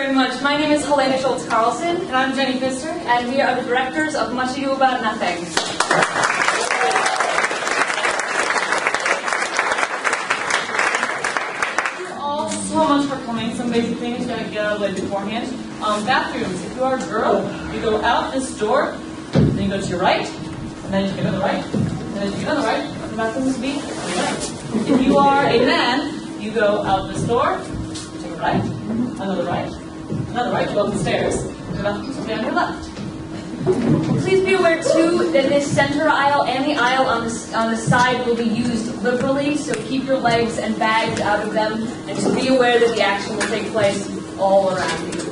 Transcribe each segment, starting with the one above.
very much. My name is Helena Scholz-Carlson. And I'm Genny Pfister. And we are the directors of Much Ado About Nothing. Thank you all so much for coming. Some basic things you gotta get out of the way beforehand. Bathrooms. If you are a girl, you go out this door, then you go to your right, and then you go to the right, and then you go to the right. The bathrooms will be to your right. If you are a man, you go out this door, to your right, another right, go up the stairs, the bathrooms will be on your left. Please be aware too that this center aisle and the aisle on the side will be used liberally, so keep your legs and bags out of them, and to be aware that the action will take place all around you.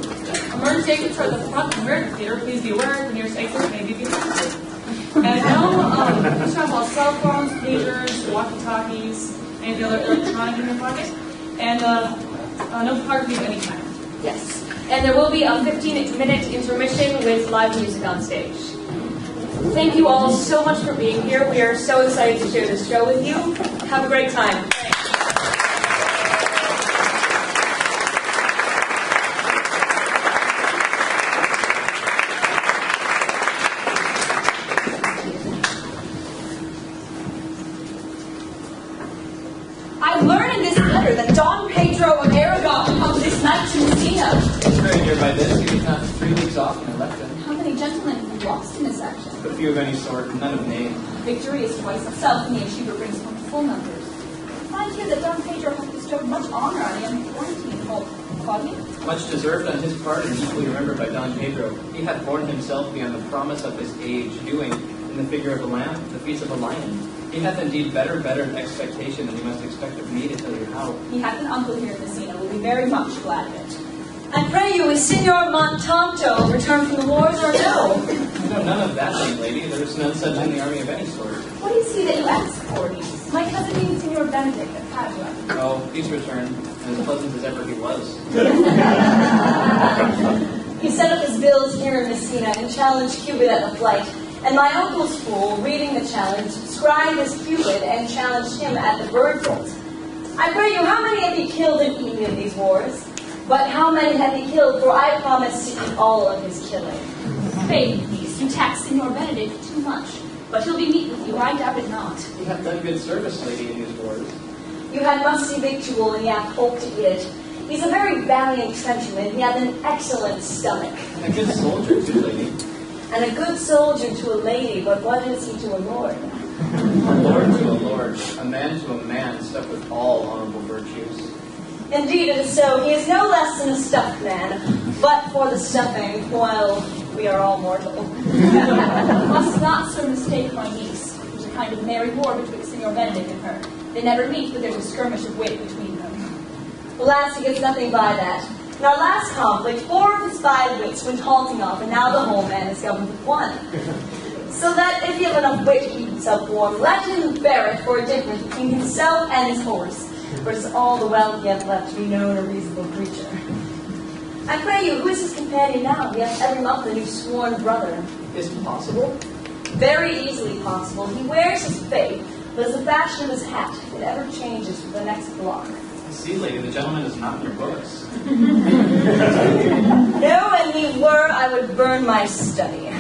Emergency exits are at the front and rear of the theater. Please be aware the nearest exit may be behind you. And no, please have all cell phones, pagers, walkie-talkies, any of the other electronic in your pocket, and no photography of any kind. Yes. And there will be a 15-minute intermission with live music on stage. Thank you all so much for being here. We are so excited to share this show with you. Have a great time. I learned in this letter that Don Pedro of Aragon comes this night to Messina. Very near by this, he was not 3 weeks off and elected. How many gentlemen have you lost in this action? A few of any sort, none of name. Victory is twice itself, and the achiever brings home full numbers. I find here that Don Pedro has bestowed much honor on a young quarantine called Claudio. Much deserved on his part and equally remembered by Don Pedro. He had borne himself beyond the promise of his age, doing, in the figure of a lamb, the feats of a lion. He hath indeed better expectation than you must expect of me to tell you how. He hath an uncle here in Messina, will be very much glad of it. I pray you, is Signor Montanto returned from the wars or no? No, none of that, young lady. There is none such in the army of any sort. What is he that you ask for, niece? My cousin means Signor Benedick of Padua. Oh, he's returned, and as pleasant as ever he was. He set up his bills here in Messina and challenged Cupid at the flight. And my uncle's fool, reading the challenge, scribed as Cupid and challenged him at the bird bolt. I pray you, how many have he killed and eaten in these wars? But how many have he killed, for I promise to eat all of his killing. Faith, niece, you tax Signor Benedick too much. But he'll be meet with you, I doubt it not. He hath done good service, lady, in these wars. You had musty victual and ye have hope to eat it. He's a very valiant trenchman. He hath an excellent stomach. And a good soldier, too, lady. And a good soldier to a lady, but what is he to a lord? A lord to a lord, a man to a man, stuffed with all honorable virtues. Indeed it is so. He is no less than a stuffed man, but for the stuffing, well, we are all mortal. Must not so mistake my niece. There's a kind of merry war between Signor Benedick and her. They never meet, but there's a skirmish of wit between them. Alas, he gets nothing by that. In our last conflict, 4 of his 5 wits went halting off, and now the whole man is governed with 1. So that if you have enough wit to keep himself warm, let him bear it for a difference between himself and his horse, versus all the wealth he hath left to be known a reasonable creature. I pray you, who is his companion now? He hath every month a new sworn brother. Is it possible? Very easily possible. He wears his faith, but as the fashion of his hat, it ever changes for the next block. See, lady, the gentleman is not in your books. No, and he were, I would burn my study.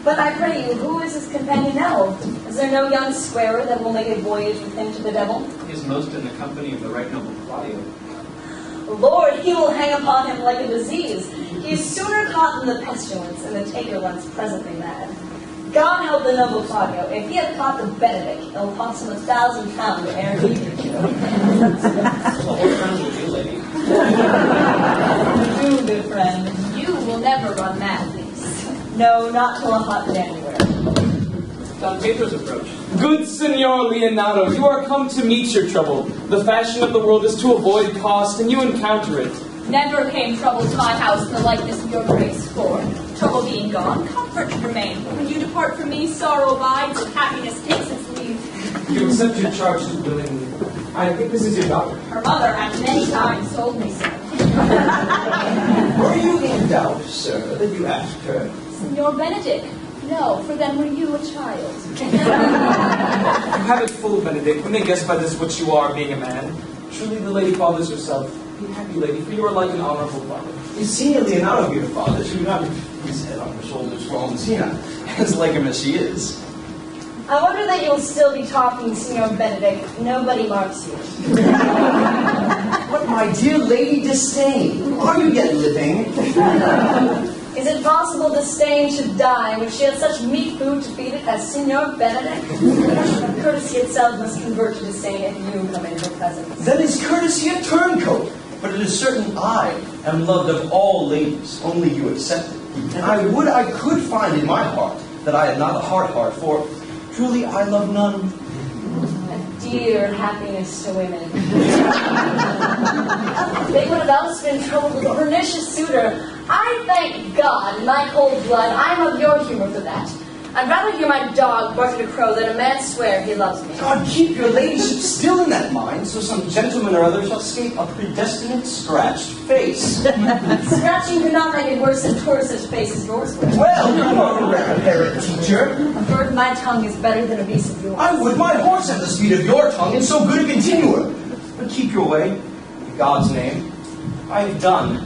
But I pray you, who is his companion now? Is there no young squarer that will make a voyage with him to the devil? He is most in the company of the right noble Claudio. Lord, he will hang upon him like a disease. He is sooner caught than the pestilence, and the taker runs presently mad. God help the noble Claudio. If he had caught the Benedick, it will cost him £1,000 ere he could kill him. Well, what friends will do, lady? Do, good friend. You will never run mad, niece. No, not till a hot January. Don Pedro's approach. Good Signor Leonato, you are come to meet your trouble. The fashion of the world is to avoid cost, and you encounter it. Never came trouble to my house in the likeness of your grace, for trouble being gone, comfort should remain. But when you depart from me, sorrow abides, and happiness takes its leave. You accept your charges willingly. I think this is your daughter. Her mother had many times told me so. Were you in doubt, sir, that you asked her? Signor Benedick, no, for then were you a child. You have it full, Benedick. We may guess by this what you are, being a man. Truly the lady fathers herself. Be happy, lady, for you are like an honorable father. Is Signor Leonato your father? She would not have his head on her shoulders for Almacina, as legum as she is. I wonder that you'll still be talking, Signor Benedick. Nobody marks you. But my dear Lady Disdain, are you yet living? Is it possible Disdain should die when she had such meat food to feed it as Signor Benedick? Courtesy itself must convert to Disdain if you come into her presence. Then is courtesy a turncoat? But it is certain I am loved of all ladies, only you accept it. And I would I could find in my heart that I had not a heart, for truly I love none. A dear happiness to women. They would have else been troubled with a pernicious suitor. I thank God, in my cold blood, I am of your humor for that. I'd rather hear my dog bark at a crow than a man swear he loves me. God, keep your ladyship still in that mind, so some gentleman or other shall escape a predestinate scratched face. Scratching could not make it worse than poor such face as yours would. Well, you are a rare parrot teacher. A bird of my tongue is better than a beast of yours. I would my horse have the speed of your tongue, and so good a continuer. But keep your way, in God's name. I have done.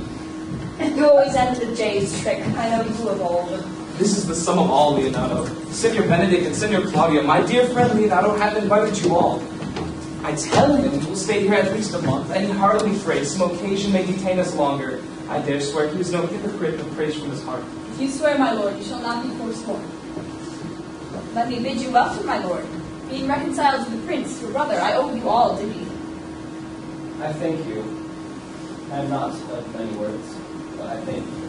You always end with a jay's trick. I know you of old. This is the sum of all, Leonato. Senor Benedick and Senor Claudio, my dear friend Leonato, have invited you all. I tell him we will stay here at least a month, and he heartily prays some occasion may detain us longer. I dare swear he is no hypocrite, but prays from his heart. If you swear, my lord, you shall not be forsworn. Let me bid you welcome, my lord. Being reconciled to the prince, your brother, I owe you all duty. I thank you. I am not of many words, but I thank you.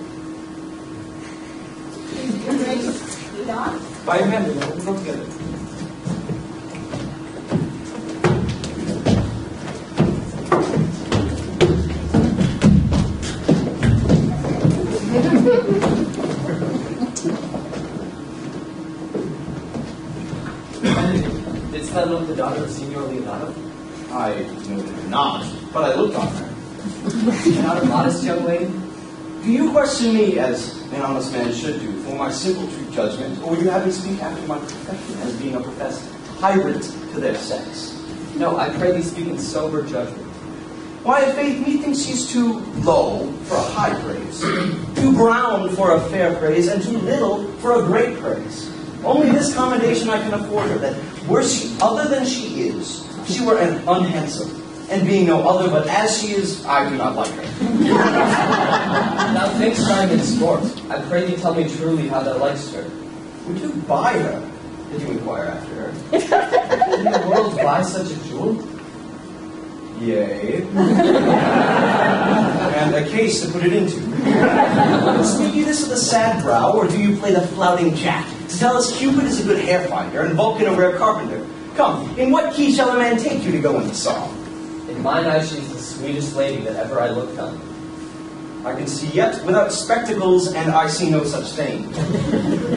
Your grace, lead on. By your hand, Leonato, we'll go together. Didst thou know the daughter of Signor Leonato? I noted not, but I looked on her. Not a modest young lady? Do you question me, as an honest man should do, for my simple true judgment, or would you have me speak after my profession as being a professed tyrant to their sex? No, I pray thee speak in sober judgment. Why, faith, methinks she's too low for a high praise, too brown for a fair praise, and too little for a great praise. Only this commendation I can afford her, that were she other than she is, she were an unhandsome, and being no other but as she is, I do not like her. Thou thinkst I am in sport. I pray thee tell me truly how thou likest her. Would you buy her? Did you inquire after her? Can the world buy such a jewel? Yea. And a case to put it into. Speak you this with a sad brow, or do you play the flouting jack to tell us Cupid is a good hair finder and Vulcan a rare carpenter? Come, in what key shall a man take you to go in the song? In mine eyes she is the sweetest lady that ever I looked on. I can see yet without spectacles, and I see no such thing.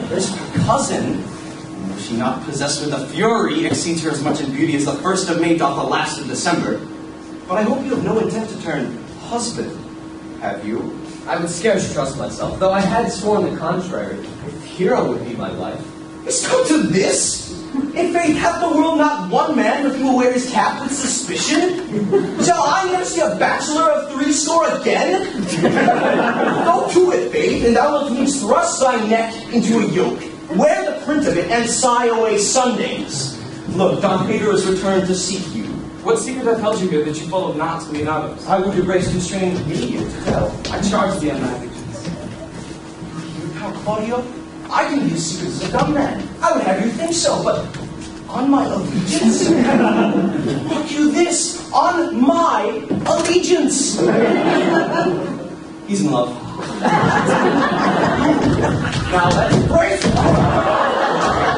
There's her cousin. If she not possessed with a fury, exceeds her as much in beauty as the 1st of May doth the last of December. But I hope you have no intent to turn husband, have you? I would scarce trust myself, though I had sworn the contrary, if Hero would be my wife. It's come to this? In faith, hath the world not one man with who will wear his cap with suspicion? Shall I never see a bachelor of threescore again? Go to it, faith, and thou wilt needs thrust thy neck into a yoke. Wear the print of it, and sigh away Sundays. Look, Don Pedro is returned to seek you. What secret hath held you here that you follow not Leonato's? I would your grace constrain me to tell. I charge thee on that. How, Claudio? I can be as secret as a dumb man. I would have you think so, but on my allegiance. Mark you this, on my allegiance. He's in love. Now let's brace.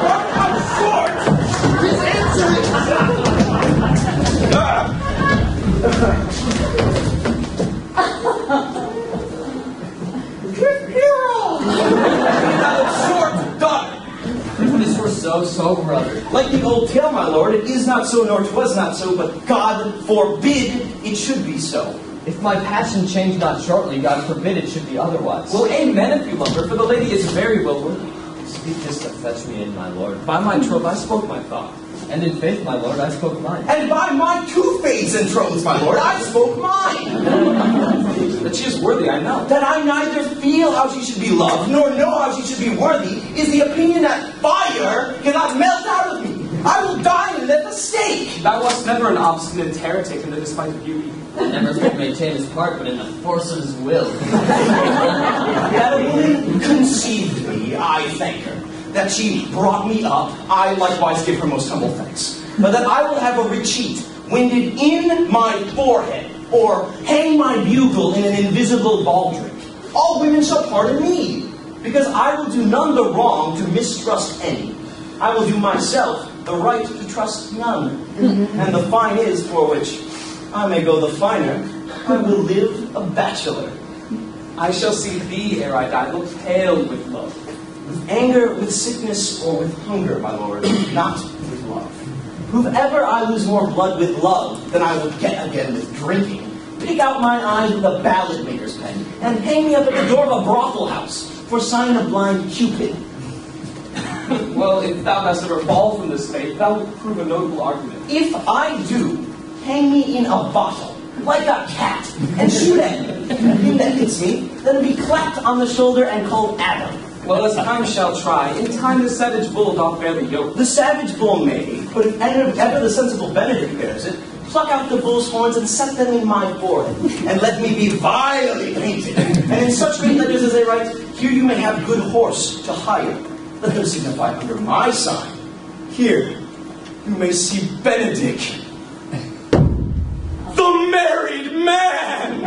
What out short? His answer is. Short, done. If this were so, brother. Like the old tale, my lord, it is not so, nor 'twas not so, but God forbid it should be so. If my passion change not shortly, God forbid it should be otherwise. Well, amen if you love her, for the lady is very well worthy. Speak this to fetch me in, my lord. By my troth, I spoke my thought. And in faith, my lord, I spoke mine. And by my two faiths and thrones, my lord, I spoke mine. That she is worthy, I know. That I neither feel how she should be loved, nor know how she should be worthy, is the opinion that fire cannot melt out of me. I will die and at the stake. Thou wast never an obstinate heretic in the despite of beauty. Never could maintain his part, but in the force of his will. That a woman conceived me, I thank her. That she brought me up, I likewise give her most humble thanks. But that I will have a retreat winded in my forehead, or hang my bugle in an invisible baldric. All women shall pardon me, because I will do none the wrong to mistrust any. I will do myself the right to trust none. And the fine is, for which I may go the finer, I will live a bachelor. I shall see thee ere I die, look pale with love. With anger, with sickness, or with hunger, my lord, not with love. Whoever I lose more blood with love than I would get again with drinking, pick out mine eyes with a ballad maker's pen, and hang me up at the door of a brothel house for sign of blind Cupid. Well, if thou dost ever fall from this fate, thou wilt prove a notable argument. If I do, hang me in a bottle, like a cat, and shoot at him. Him that hits me, then be clapped on the shoulder and called Adam. Well, as time shall try, in time the savage bull doth bear the yoke. The savage bull may, but if ever the sensible Benedick bears it, pluck out the bull's horns and set them in my forehead, and let me be vilely painted. And in such great letters as they write, here you may have good horse to hire. Let them signify under my sign. Here you may see Benedick, the married man!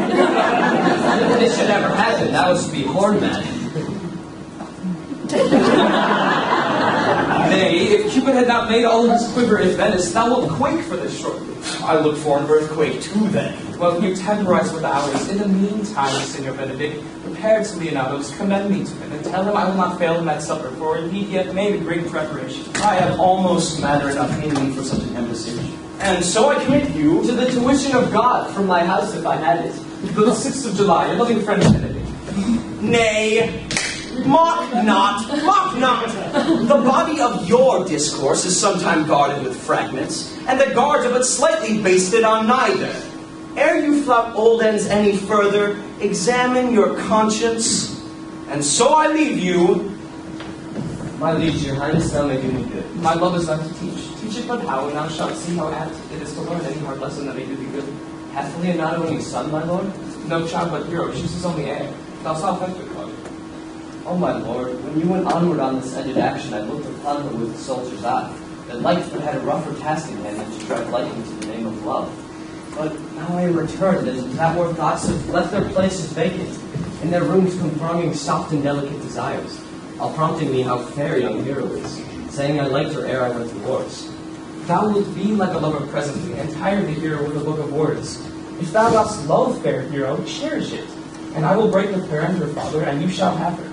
If this should ever happen, that was to be horn man. Nay, if Cupid had not made all his quiver in Venice, thou wilt quake for this shortly. I look for an earthquake too, then. Well, you temporize with hours. In the meantime, Signor Benedick, repair to Leonato, commend me to him, and tell him I will not fail him at supper, for indeed he hath made a great preparation. I have almost matter enough in me for such an embassage. And so I commit you To the tuition of God from my house if I had it. The 6th of July, your loving friend Benedick. Nay, mock not, mock not. The body of your discourse is sometime guarded with fragments, and the guards are but slightly basted on neither. Ere you flout old ends any further, examine your conscience, and so I leave you. My liege, your highness, thou may do me good. My love is not to teach. Teach it but how, and thou shalt see how apt it is to learn any hard lesson that may do thee good. Hath Leonato any son, my lord? No child but hero, she's his only heir. Thou shalt have to, Claudio. Oh, my lord, when you went onward on this ended action, I looked upon her with a soldier's eye, that liked but had a rougher task in hand than to drive lightning to the name of love. But now I am returned, and that where thoughts have left their places vacant, in their rooms confirming soft and delicate desires, all prompting me how fair young hero is, saying I liked her ere I went to wars. Thou wilt be like a lover presently, and tire the hero with a book of words. If thou dost love fair hero, cherish it, and I will break with her and her father, and you shall have her.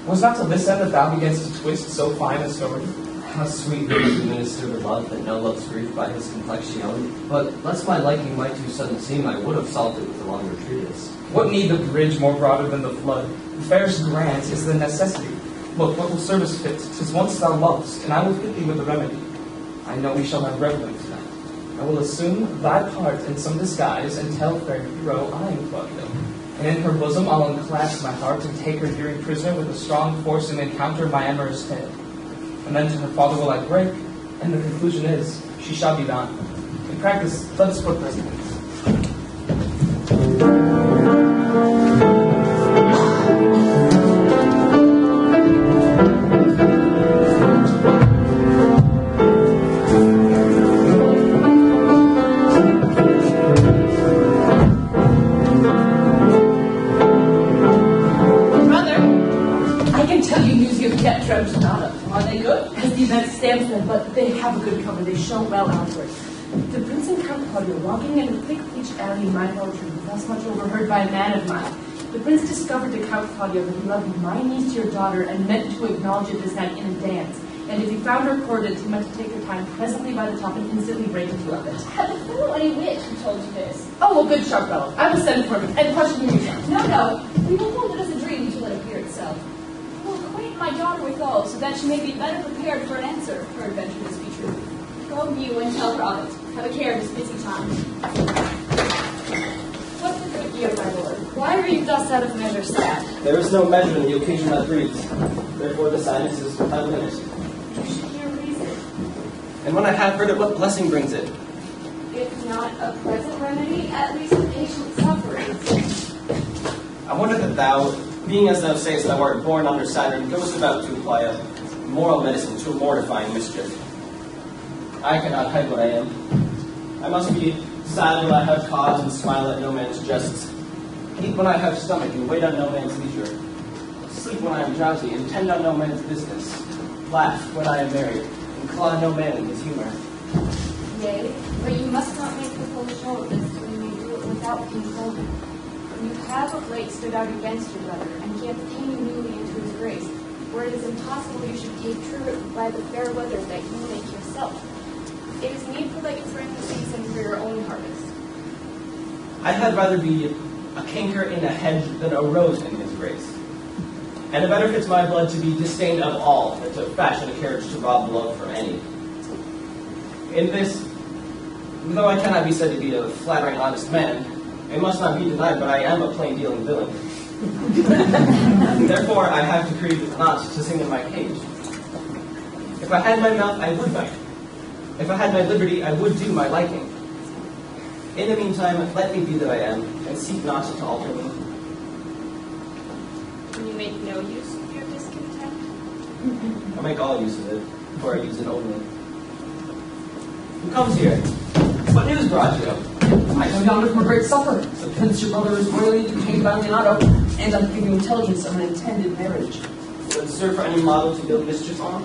Was not to this end that thou beganst to twist so fine a story? How sweet it is to minister to love that no love's grief by his complexion. But lest my liking might too sudden seem, I would have solved it with a longer treatise. What need the bridge more broader than the flood? The fairest grant is the necessity. Look, what will serve us fit? 'Tis once thou lovest, and I will fit thee with the remedy. I know we shall have revelling tonight. I will assume thy part in some disguise, and tell fair hero I am Claudio. And in her bosom I'll unclasp my heart, and take her dearing prisoner with a strong force, and encounter my amorous tale. And then to her father will I break, and the conclusion is, she shall be thine. In practice, let us put precedence. Are they good? As the event stands them, but they have a good cover. They show well outward. The Prince and Count Claudio, walking in a thick peach alley in my poetry, thus much overheard by a man of mine. The Prince discovered to Count Claudio that he loved my niece, your daughter, and meant to acknowledge it this night in a dance. And if he found her courted, he meant to take her time presently by the top and instantly break into love it. Had the fellow any wit who told you this? Oh, well, good sharp fellow. I will send for him and question him yourself. No. We will hold it as a dream to let it appear itself. I will acquaint my daughter with all, so that she may be better prepared for an answer, peradventure this be true. Go you and tell her of it. Have a care of this busy time. What's the good? thus out of measure sad. There is no measure in the occasion that breeds. Therefore the sadness is without limit. You should hear reason. And when I have heard it, what blessing brings it? If not a present remedy, at least a patient sufferance. I wonder that thou, being as thou sayest thou art born under Saturn, goest about to apply a moral medicine to a mortifying mischief. I cannot hide what I am. I must be sad when I have cause and smile at no man's jests. Eat when I have stomach and wait on no man's leisure. Sleep when I am drowsy and tend on no man's business. Laugh when I am merry and claw no man in his humor. Yea, but you must not make the full show of this till you may do it without concealment. You have of late stood out against your brother, and he hath taken you newly into his grace, where it is impossible you should take true root by the fair weather that you make yourself. It is needful that you frame the season for your own harvest. I had rather be a canker in a hedge than a rose in his grace. And it better fits my blood to be disdained of all than to fashion a carriage to rob love from any. In this, though I cannot be said to be a flattering, honest man, it must not be denied, but I am a plain-dealing villain. Therefore, I have decreed not to sing in my cage. If I had my mouth, I would bite. If I had my liberty, I would do my liking. In the meantime, let me be that I am, and seek not to alter me. Can you make no use of your discontent? I make all use of it, for I use it only. Who comes here? What news, Borachio? I come yonder from a great supper. The prince, your brother, is royally detained by Leonato, and I'm giving you intelligence of an intended marriage. Will it serve for any model to build mischief on?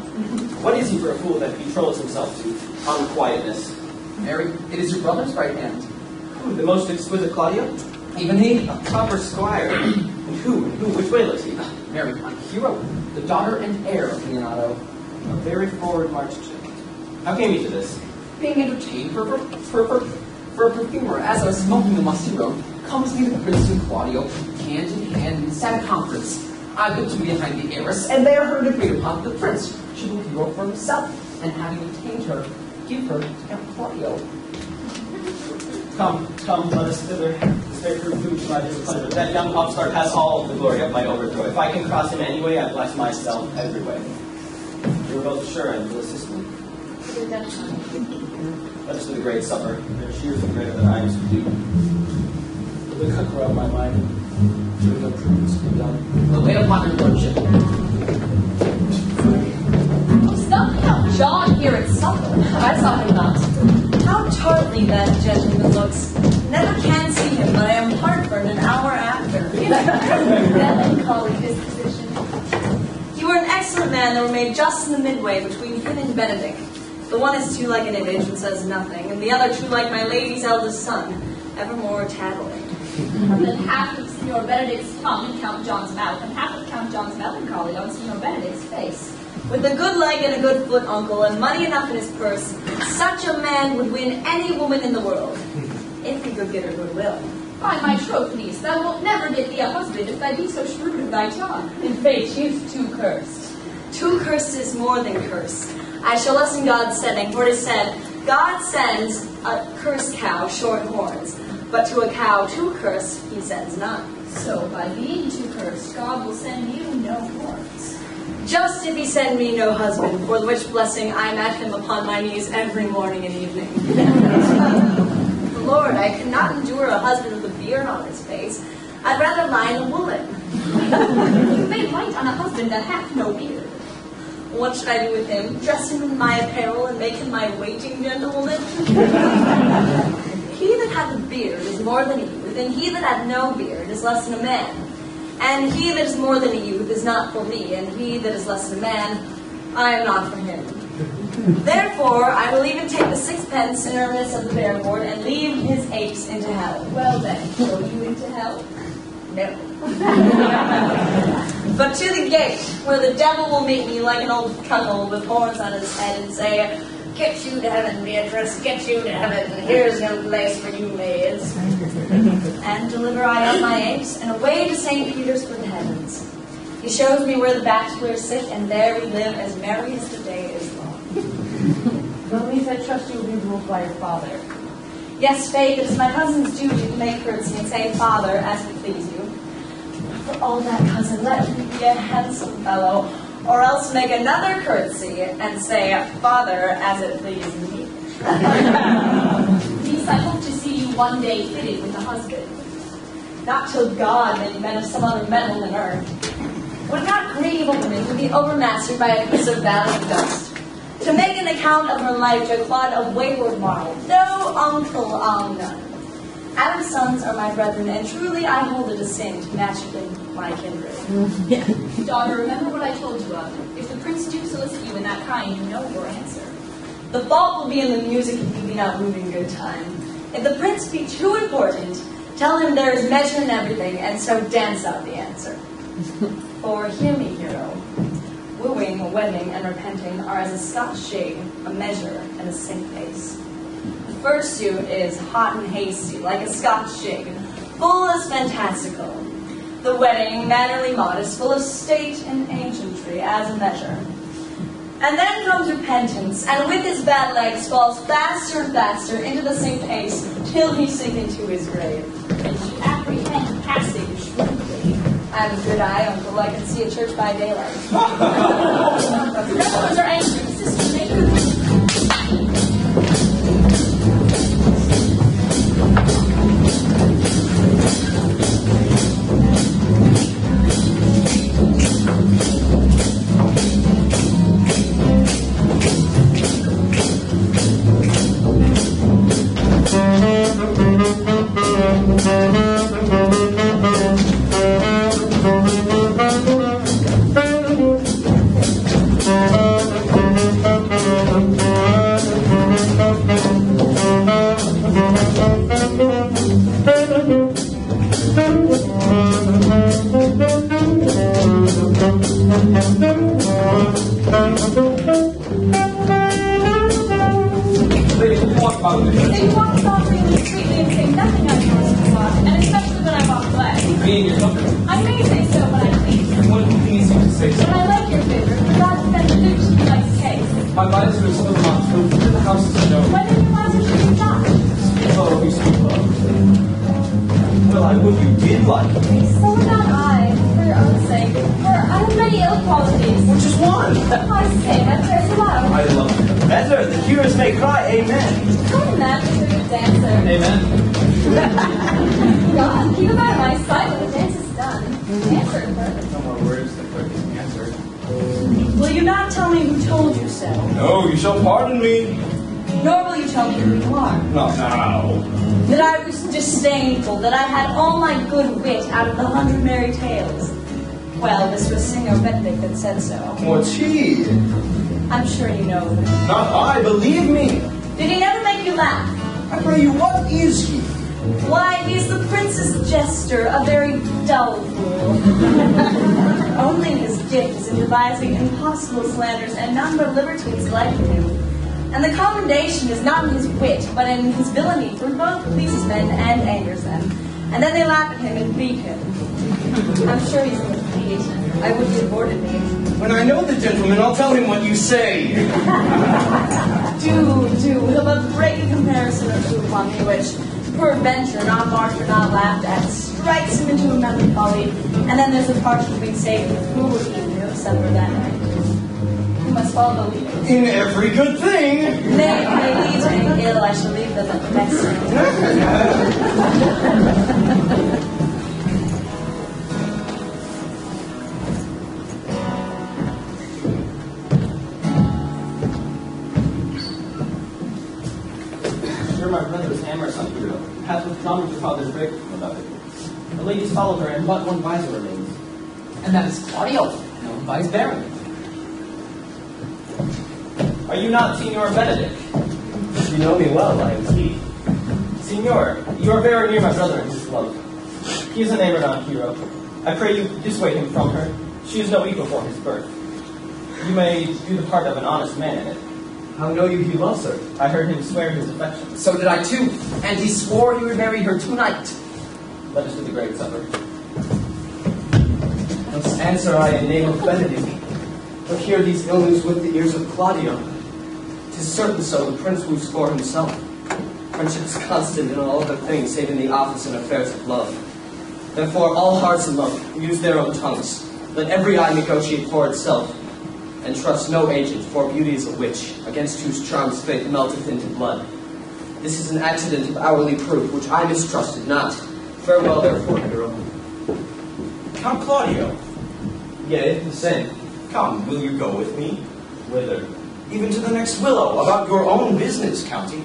What is he for a fool that betroths himself to unquietness? Mary, it is your brother's right hand. Who, the most exquisite Claudio? Even he? A proper squire. And who, which way lives he? Mary, I'm Hero, the daughter and heir of Leonato. A very forward march to. How came you to this? Being entertained for a perfumer as I was smoking the musty road, comes me the Prince and Claudio, hand in hand in sad conference. I put two behind the heiress, and they are heard agreed upon the Prince should be hero for himself, and having obtained her, give her to Count Claudio. Come, let us thither. This very fruit food to my pleasure. That young upstart has all the glory of my overthrow. If I can cross him any way, I bless myself every way. You are both sure and will assist me. Let us to the great supper. Their cheers are greater than I am subdued. The cook rubbed my mind. Should no prudence be done? We'll wait upon your lordship. Oh, stop Count John here at supper. I saw him not. How tartly that gentleman looks. Never can see him, but I am heartburned an hour after. Melancholy disposition. You were an excellent man that were made just in the midway between him and Benedick. The one is too like an image and says nothing, and the other too like my lady's eldest son, evermore tattling. And then half of Signor Benedick's tongue in Count John's mouth, and half of Count John's melancholy on Signor Benedick's face. With a good leg and a good foot, uncle, and money enough in his purse, such a man would win any woman in the world, if he could get her goodwill. By my troth, niece, thou wilt never get thee a husband if thou be so shrewd of thy tongue. In faith, she is too cursed. Too cursed is more than cursed. I shall lessen God's sending, for it is said, God sends a cursed cow short horns, but to a cow too cursed he sends none. So, by being too cursed, God will send you no horns. Just if he send me no husband, for the which blessing I am at him upon my knees every morning and evening. Lord, I cannot endure a husband with a beard on his face. I'd rather lie in a woolen. You may light on a husband that hath no beard. What should I do with him? Dress him in my apparel and make him my waiting gentlewoman? He that hath a beard is more than a youth, and he that hath no beard is less than a man. And he that is more than a youth is not for me, and he that is less than a man, I am not for him. Therefore, I will even take the sixpence in earnest of the bear board and leave his apes into hell. Well then, go you into hell? No. But to the gate, where the devil will meet me like an old cuckold with horns on his head and say, "Get you to heaven, Beatrice, get you to heaven, here's no place for you maids." And deliver I up my apes, and away to St. Peter's for the heavens. He shows me where the bachelors sit, and there we live as merry as the day is long. Well, at least I trust you will be ruled by your father. Yes, faith, it is my husband's duty to make courtesy and say, "Father," as it please you. For all that, cousin, let him be a handsome fellow, or else make another curtsy and say, Father, as it please me. Niece, I hope to see you one day fitted with a husband. Not till God made men of some other metal than earth. Would not grieve a woman to be overmastered by a piece of valiant dust, to make an account of her life to a clod of wayward marble, no uncle on none. Adam's sons are my brethren, and truly I hold a distinct naturally my kindred. Daughter, remember what I told you of. If the prince do solicit you in that kind, you know your answer. The fault will be in the music if you be not moving good time. If the prince be too important, tell him there is measure in everything, and so dance out the answer. For hear me, hero. Wooing, wedding, and repenting are as a Scotch shade, a measure, and a sink pace. The first suit is hot and hasty, like a Scotch shade, full as fantastical. The wedding, mannerly modest, full of state and ancientry, as a measure. And then comes repentance, and with his bad legs falls faster and faster into the same pace, till he sink into his grave. And you apprehend passage shrewdly. I have a good eye, uncle. I can see a church by daylight. Grandmothers are angry, sister, make her. They walk softly and discreetly and say nothing unpleasant to us, and especially when I walk less. I may say so when I please. What please you to say so? When I like your favor, for God send the Duke to be like his case. My visor is still locked, but the house is no. When did your visor should be stopped? Oh, you speak love. Well, I would you did like it. So would not I, for your own sake, for I have many ill qualities. Which is one? I say that praise aloud. I love you. Better, the hearers may cry, amen. Come, man, Mr. Good Dancer. Amen. God, keep him out of my sight when the dance is done. Answer it, Kirk. No more words, the clerk is answered. Will you not tell me who told you so? No, you shall pardon me. Nor will you tell me who you are. Not now. That I was disdainful, that I had all my good wit out of the 100 merry tales. Well, this was Signor Benedick that said so. What's he? I'm sure you know him. Not I, believe me. Did he never make you laugh? I pray you, what is he? Why, he's the prince's jester, a very dull fool. Only his gift is in devising impossible slanders, and none but libertines like him. And the commendation is not in his wit, but in his villainy, for both pleases men and angers them. And then they laugh at him and beat him. I'm sure he's in the feet. I would have aborted me. When I know the gentleman, I'll tell him what you say. Do. He'll but break a comparison or two upon me, which, peradventure, not marked or not laughed at, strikes him into a melancholy, and then there's a part between Satan and who will eat no supper that night. You must follow the leaders. In every good thing. Nay, leads me ill, I shall leave them at the next Sure, my brother's hammer is on Pedro. Hath withdrawn with your father's break about it. The ladies followed her, and but one visor remains. And that is Claudio, known by his bearing. Are you not Signor Benedick? You know me well, I am he. Signor, you are very near my brother in his love. He is a neighbor, not a hero. I pray you dissuade him from her. She is no equal for his birth. You may do the part of an honest man in it. How know you he loves her? I heard him swear his affection. So did I too, and he swore he would marry her tonight. Let us to the great supper. Thus answer I in name of Benedick. But hear these ill news with the ears of Claudio. 'Tis certain so, the prince will score himself. Friendship is constant in all other things, save in the office and affairs of love. Therefore, all hearts in love use their own tongues. Let every eye negotiate for itself, and trust no agent, for beauty is a witch, against whose charms faith melteth into blood. This is an accident of hourly proof, which I mistrusted not. Farewell, therefore, Pedro. Count Claudio. Yea, the same. Come, will you go with me? Whither? Even to the next willow, about your own business, County.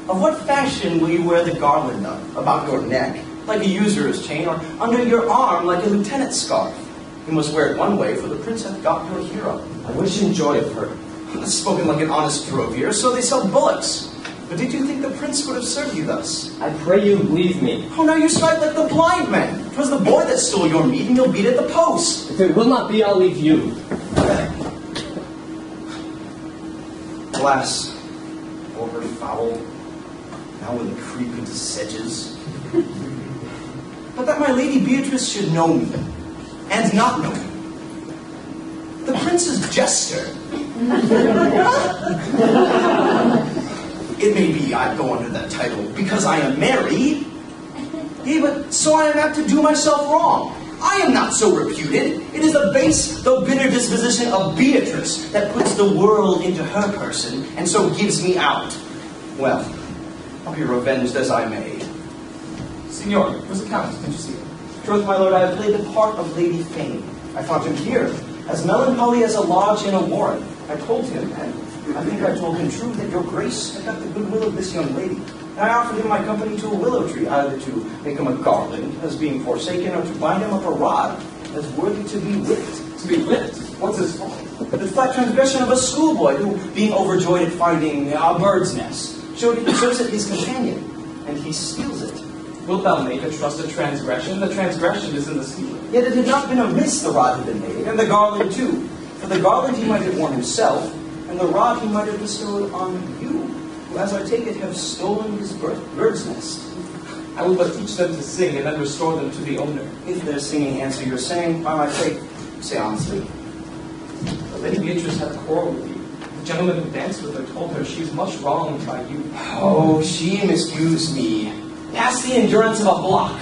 Of what fashion will you wear the garland of? About your neck, like a usurer's chain, or under your arm, like a lieutenant's scarf? You must wear it one way, for the prince hath got your hero. I wish in joy of her. Spoken like an honest drovier, so they sell bullocks. But did you think the prince would have served you thus? I pray you, leave me. Oh, now you strike like the blind man. 'Twas the boy that stole your meat, and you'll beat at the post. If it will not be, I'll leave you. Alas, over foul, now will it creep into sedges. But that my lady Beatrice should know me, and not know me. The prince's jester. It may be I go under that title because I am married. Yea, but so I am apt to do myself wrong. I am not so reputed. It is the base, though bitter disposition of Beatrice that puts the world into her person, and so gives me out. Well, I'll be revenged as I may. Signor, where's the count? Can't you see him? Troth, my lord, I have played the part of Lady Fame. I found him here, as melancholy as a lodge in a warren. I told him, and I think I told him true, that your grace had got the goodwill of this young lady. And I offered him my company to a willow tree, either to make him a garland, as being forsaken, or to bind him up a rod, as worthy to be whipped. To be whipped? What's his fault? The flat transgression of a schoolboy, who, being overjoyed at finding a bird's nest, shows it his companion, and he steals it. Wilt thou make a trusted transgression? The transgression is in the stealing. Yet it had not been amiss the rod had been made, and the garland too. For the garland he might have worn himself, and the rod he might have bestowed on you, who, as I take it, have stolen his bird's nest. I will but teach them to sing, and then restore them to the owner. If their singing answer your saying, by my faith, say honestly. But Lady Beatrice had a quarrel with you. The gentleman who danced with her told her she is much wronged by you. Oh, she misused me. Past the endurance of a block,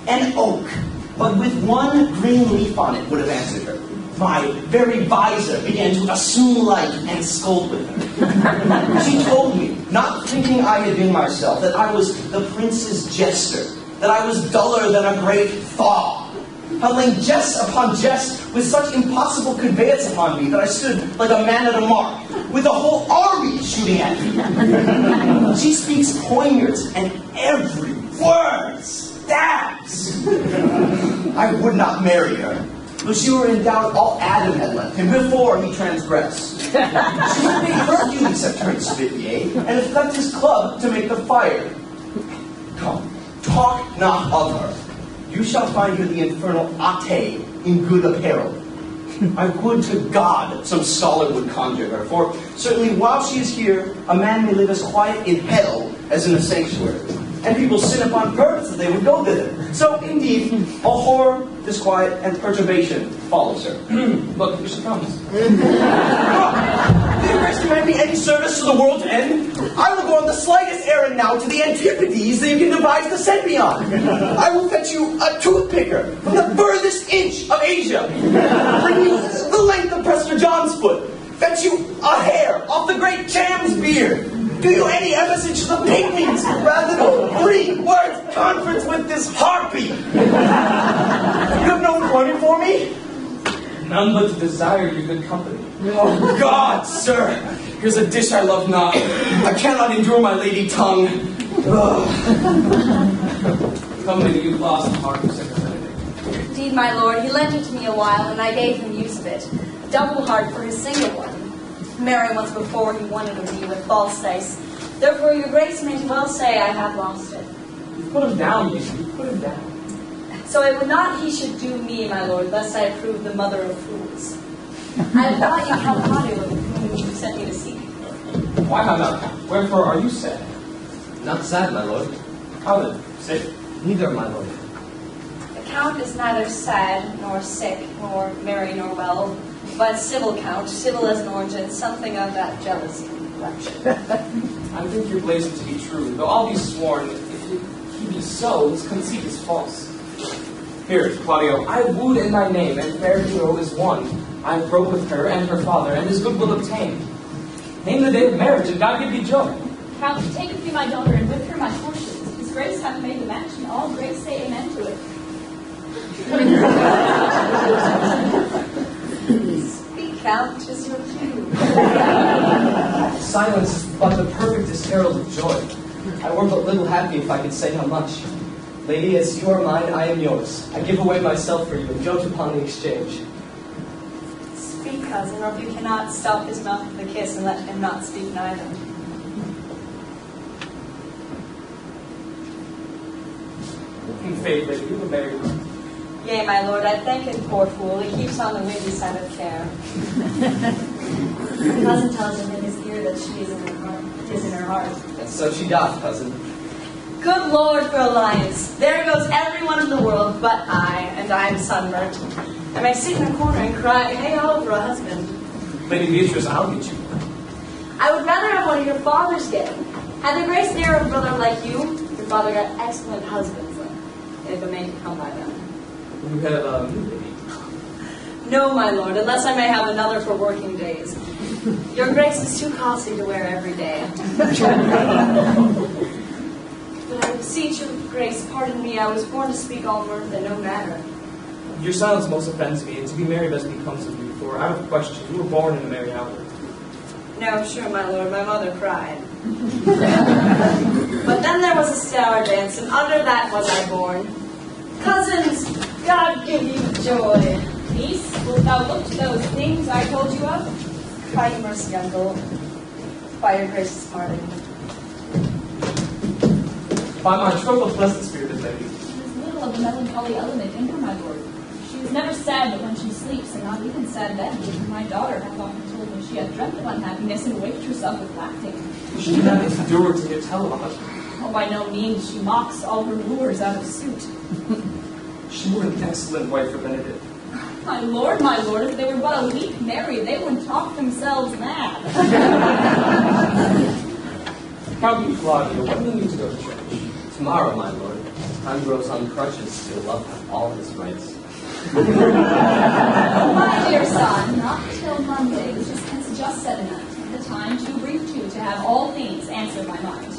an oak, but with one green leaf on it would have answered her. My very visor began to assume life and scold with her. She told me, not thinking I had been myself, that I was the prince's jester, that I was duller than a great thaw, hurling jest upon jest with such impossible conveyance upon me that I stood like a man at a mark, with a whole army shooting at me. She speaks poignards, and every word stabs. I would not marry her. Though she were in doubt, all Adam had left him before he transgressed. She had made Hercules have turned spit, yea, and had left his club to make the fire. Come, talk not of her. You shall find her the infernal Ate in good apparel. I would to God some scholar would conjure her, for certainly while she is here, a man may live as quiet in hell as in a sanctuary. And people sin upon purpose that they would go thither. So, indeed, all horror, disquiet, and perturbation follows her. Look, here she comes. Do you guys demand me any service to the world's end? I will go on the slightest errand now to the antipodes that you can devise to send me on. I will fetch you a toothpicker from the furthest inch of Asia. Bring you the length of Prester John's foot. Fetch you a hair off the great Cham's beard. Do you any embassage to the pygmies rather than 3 words conference with this harpy? You have no employment for me? None but to desire your good company. Oh, God, sir! Here's a dish I love not. I cannot endure my lady tongue. Come, lady, you've lost the heart of Second Benedick. Indeed, my lord, he lent it to me a while, and I gave him use of it. Double heart for his single one. Marry once before he won it of me with false dice. Therefore your grace may well say I have lost it. Put him down, you put him down. So it would not he should do me, my lord, lest I prove the mother of fools. I have thought you Count Claudio, whom you sent me to seek. Why not? Wherefore are you sad? Not sad, my lord. How then? Sick? Neither, my lord. The Count is neither sad, nor sick, nor merry, nor well, but civil Count, civil as an orange, and something of that jealousy complexion. I think your blazing to be true, though I'll be sworn, if he be so, his conceit is false. Here, Claudio, I wooed in thy name, and fair hero is won. I broke with her and her father, and his goodwill obtained. Name the day of marriage, and God give thee joy. Count, take with thee my daughter, and with her my portions. His grace hath made the match, and all grace say amen to it. Speak, Count, 'tis your cue. Silence is but the perfectest herald of joy. I were but little happy if I could say how much. Lady, as you are mine, I am yours. I give away myself for you, and dote upon the exchange. Speak, cousin, or if you cannot, stop his mouth with a kiss and let him not speak neither. In faith, lady, you were married. Yea, my lord, I thank him, poor fool. He keeps on the windy side of care. My cousin tells him in his ear that she is in her heart. Is in her heart. And so she doth, cousin. Good Lord for alliance. There goes everyone in the world but I, and I am sunburnt. I may sit in a corner and cry, hey ho, for a husband. Lady Beatrice, I'll get you. I would rather have one of your father's getting. Had the grace near a brother like you, your father got excellent husbands, if a man could come by them. You have a new lady. No, my lord, unless I may have another for working days. Your grace is too costly to wear every day. But I beseech your grace, pardon me, I was born to speak all mirth and no matter. Your silence most offends me, and to be married best becomes of you, for out of question, you were born in a merry hour. No, sure, my lord, my mother cried. But then there was a stour dance, and under that was I born. Cousins, God give you joy. Niece, wilt thou look to those things I told you of? Cry you mercy, uncle, by your gracious pardon. By my troth of pleasant spirited lady. There is little of the melancholy element in her, my lord. She is never sad but when she sleeps, and not even sad then. My daughter hath often told me she had dreamt of unhappiness and waked herself with laughing. She did not endure to hear tell of it. Oh, by no means. She mocks all her wooers out of suit. She were an excellent wife for Benedick. My lord, if they were but a week married, they would talk themselves mad. How do you, Claudio? When do you need to go to church? Tomorrow, my lord. Time grows on crutches to love all his rights. My dear son, not till Monday, which is hence just said enough. The time too brief to have all things answer my mind.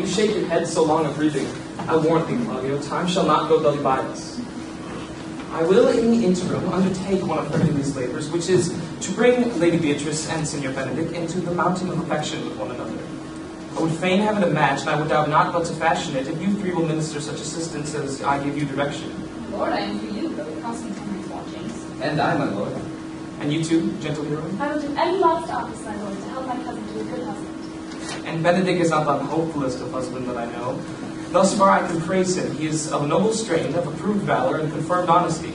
You shake your head so long of breathing. I warn thee, Claudio, time shall not go dully by us. I will, in the interim, undertake one of Hercules' labors, which is to bring Lady Beatrice and Signor Benedick into the mountain of affection with one another. I would fain have it a match, and I would doubt not but to fashion it, if you three will minister such assistance as I give you direction. Lord, I am for you, though it costs me Conrade's watchings. And I, my lord. And you too, gentle hero? I will do any last office, my lord, to help my cousin to a good husband. And Benedick is not the hopefulest of husband that I know. Thus far I can praise him. He is of noble strain, of approved valor, and confirmed honesty.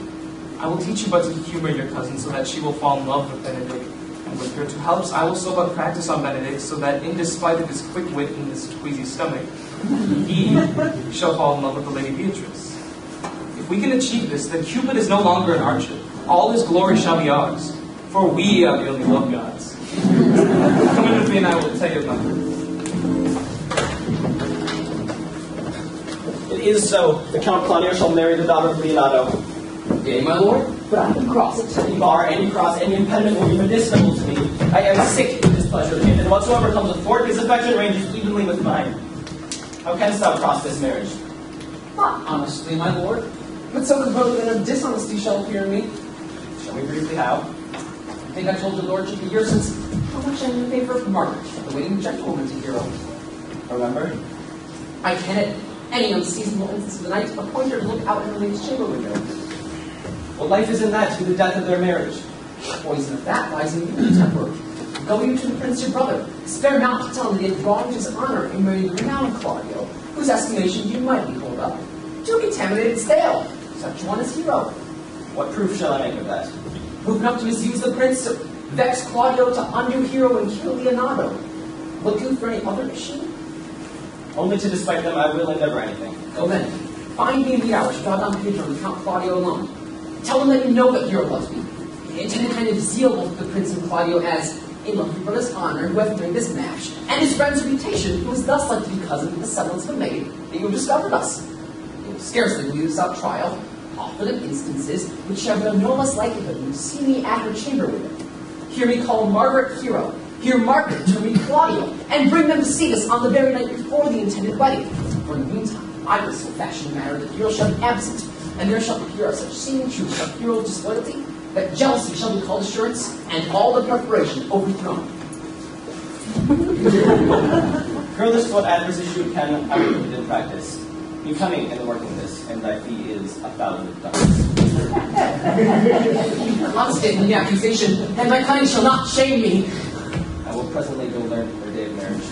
I will teach you but to humor your cousin, so that she will fall in love with Benedick. And with her two helps, I will so but practice on Benedick, so that in despite of his quick wit and his queasy stomach, he shall fall in love with the Lady Beatrice. If we can achieve this, then Cupid is no longer an archer. All his glory shall be ours, for we are the only love gods. Come in with me and I will tell you about it. It is so. The Count Claudio shall marry the daughter of Leonato. Yea, my lord, but I can cross it. Any bar, any cross, any impediment will be medicinal to me. I am sick with displeasure of him, and whatsoever comes athwart his affection ranges evenly with mine. How canst thou cross this marriage? Not honestly, my lord, but so composed that a dishonesty shall appear in me. Show me briefly how. I think I told your lordship a year since how much I am in favor of Margaret, the waiting gentlewoman to hero. Remember? I can at any unseasonable instance of the night appoint her to look out in the lady's chamber window. What life is in that to the death of their marriage? The poison of that lies in your temper. Go you to the prince your brother. Spare not to tell him that he had wronged his honor in marrying the renowned Claudio, whose estimation you might be hold up. Too contaminated stale. Such one as hero. What proof shall I make of that? Moving up to misuse the prince, to vex Claudio, to undo hero and kill Leonato. Look you for any other issue? Only to despite them I will endeavor anything. Go then. Find me in the hour to draw down Pedro and Count Claudio alone. Tell them that you know that hero loves me. Intend a kind of zeal both the prince and Claudio as a love for brother's honor who hath made this match, and his friend's reputation, who is thus like to be cousin with the semblance of a maid, that you have discovered us. You will scarcely leave us out trial, often in instances which have no less likelihood you see me at her chamber with them. Hear me call Margaret hero, hear Margaret turn me Claudio, and bring them to see us on the very night before the intended wedding. For in the meantime, I will so fashion the matter that hero shall be absent, and there shall appear such seeming truth of hero disloyalty, that jealousy shall be called assurance, and all the preparation overthrown. Furthest what adverse issue can I put in practice. Be cunning in working this, and thy fee is 1,000 ducats. Constant in the accusation, and my cunning shall not shame me. I will presently go learn her day of marriage.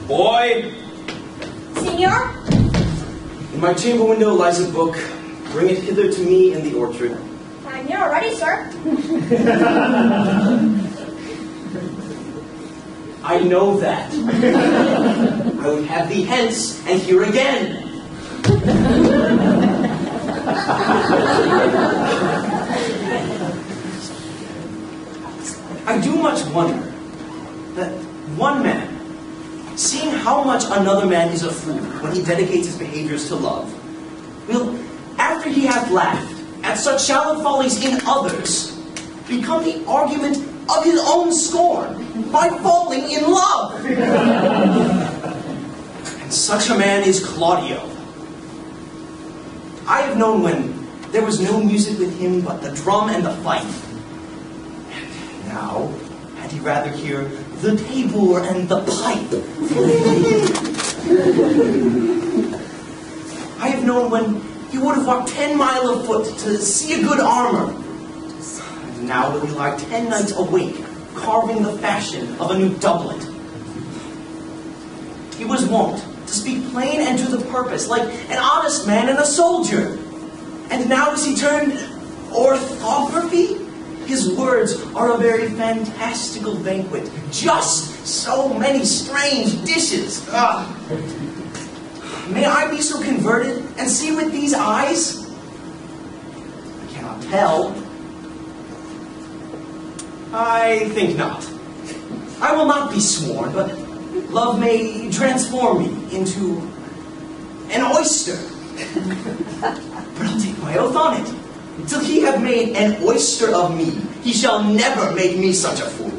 Boy! Signor? In my chamber window lies a book. Bring it hither to me in the orchard. I'm here already, sir. I know that. I would have thee hence and here again. I do much wonder that one man, seeing how much another man is a fool when he dedicates his behaviors to love, will, after he hath laughed at such shallow follies in others, become the argument of his own scorn by falling in love. And such a man is Claudio. I have known when there was no music with him but the drum and the fife. And now, had he rather hear the tabor and the pipe. I have known when he would have walked 10 miles afoot to see a good armor. And now will he lie 10 nights awake, carving the fashion of a new doublet. He was wont to speak plain and to the purpose, like an honest man and a soldier. And now is he turned orthography? His words are a very fantastical banquet. Just so many strange dishes. May I be so converted and see with these eyes? I cannot tell. I think not. I will not be sworn, but love may transform me into an oyster. But I'll take my oath on it. Till he have made an oyster of me, he shall never make me such a fool.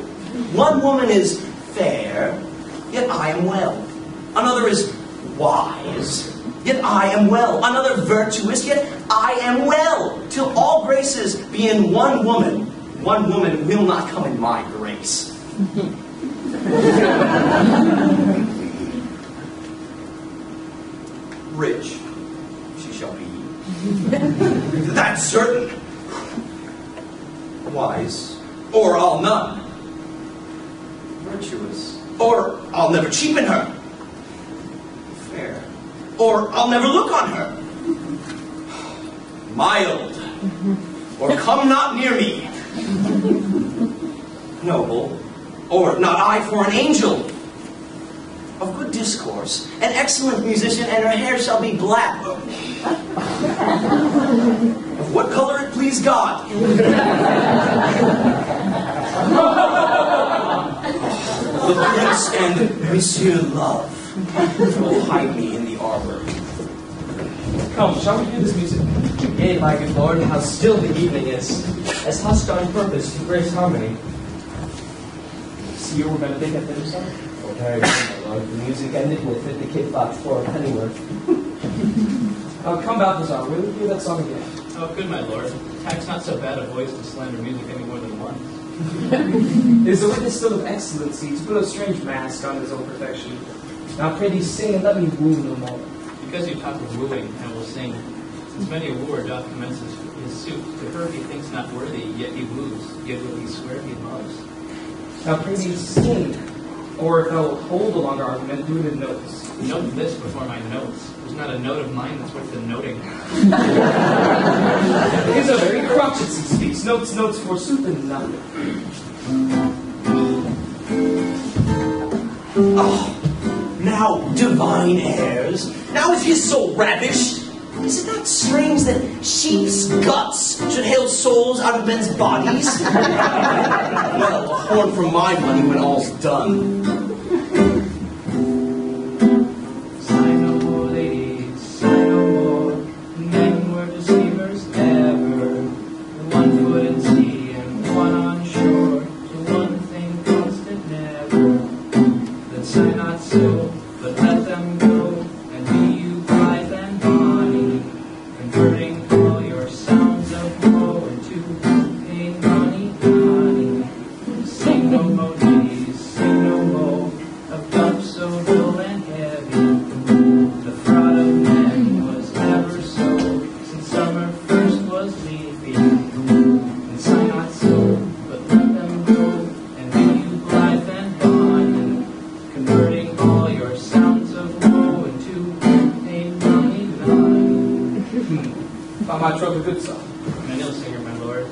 One woman is fair, yet I am well. Another is wise, yet I am well. Another virtuous, yet I am well. Till all graces be in one woman will not come in my grace. Rich she shall be. That's certain. Wise, or I'll none. Virtuous, or I'll never cheapen her. Fair, or I'll never look on her. Mild, or come not near me. Noble, or not I for an angel. Of good discourse, an excellent musician, and her hair shall be black. Of what color it please God. The Prince and Monsieur Love will hide me in the arbor. Come, shall we hear this music? Yea, my good lord, how still the evening is, as hushed on purpose to grace harmony. See you were Benedick at dinner, son? Oh, very good, my lord. The music ended will fit the kit box for a pennyworth. Come, Balthasar, will you hear that song again? Oh, good, my lord. Tax not so bad a voice to slander music any more than once. It is a witness still of excellency to put a strange mask on his own perfection. Now pray thee sing and let me woo no more. Because you talk of wooing, I will sing. Since many a wooer doth commence his suit, to her he thinks not worthy, yet he woos, yet will he swear he loves. Now pray thee sing, or if thou wilt hold a longer argument, do it in notes. Note this before my notes. There's not a a note of mine that's worth the noting. He's a very crotchets he speaks. Notes, forsooth, and nothing. Oh, now, divine heirs, now is he so ravished? Is it not strange that sheep's guts should hail souls out of men's bodies? Well, a horn for my money when all's done. Sigh no more, ladies, sigh no more. Men were deceivers ever. One foot in sea and one on shore. To one thing constant never. Then sigh not so, but let them go. And be you blithe and bonny, converting all your sounds of woe into pain, bonny, bonny. Sing no more, ladies, sing no more. Of dump so dull and heavy. The fraud of men was never so, since summer first was leafy. And sigh not so, but let them go, and be you blithe and bonny, converting all your sounds of woe into pain, bonny, bonny. I might drop a good song. I'm a nil singer, my lord.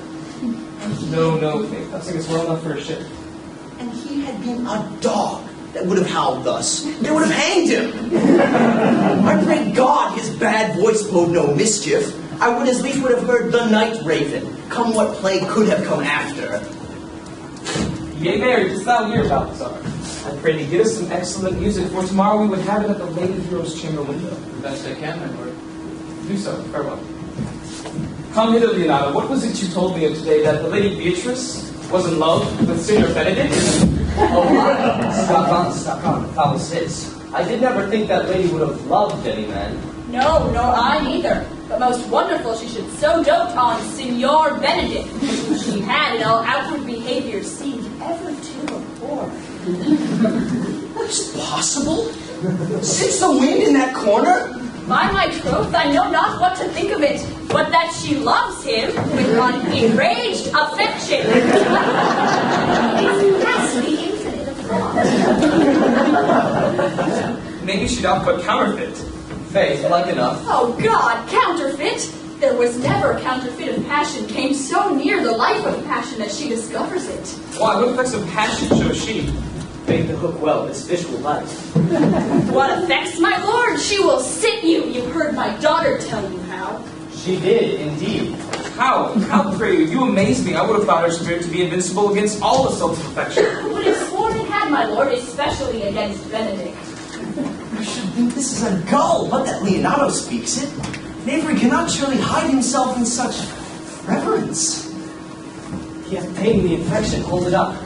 No, Faith. I think it's well enough for a ship. And he had been a dog that would have howled thus. They would have hanged him. I pray God his bad voice bode no mischief. I would as lief would have heard the night raven, come what plague could have come after. Yea, Mary, dost thou hear, Balthasar? I pray thee, get us some excellent music, for tomorrow we would have it at the Lady Hero's chamber window. The best I can, my lord. Do so. Farewell. Come hither, Leonato. What was it you told me of today, that the Lady Beatrice was in love with Signor Benedick? Oh, Marja, stop on, foul sis. I did never think that lady would have loved any man. No, nor I neither. But most wonderful she should so dote on Signor Benedick, whom she had in all outward behavior seemed ever to abhor. What's possible? Sits the wind in that corner? By my troth, I know not what to think of it, but that she loves him with an enraged affection. It's past the infinite of thought. Maybe she doth but counterfeit. Faith, like enough. Oh God, counterfeit! There was never counterfeit of passion came so near the life of passion as she discovers it. Why, what effects of passion shows she? Bait the hook well, this fish will bite. What effects, my lord? She will sit you. You heard my daughter tell you how. She did, indeed. How, pray you? You amaze me. I would have thought her spirit to be invincible against all assaults of affection. I would have sworn it had, my lord, especially against Benedick. I should think this is a gull, but that Leonato speaks it. Knavery cannot surely hide himself in such reverence. He hath pain the affection, hold it up.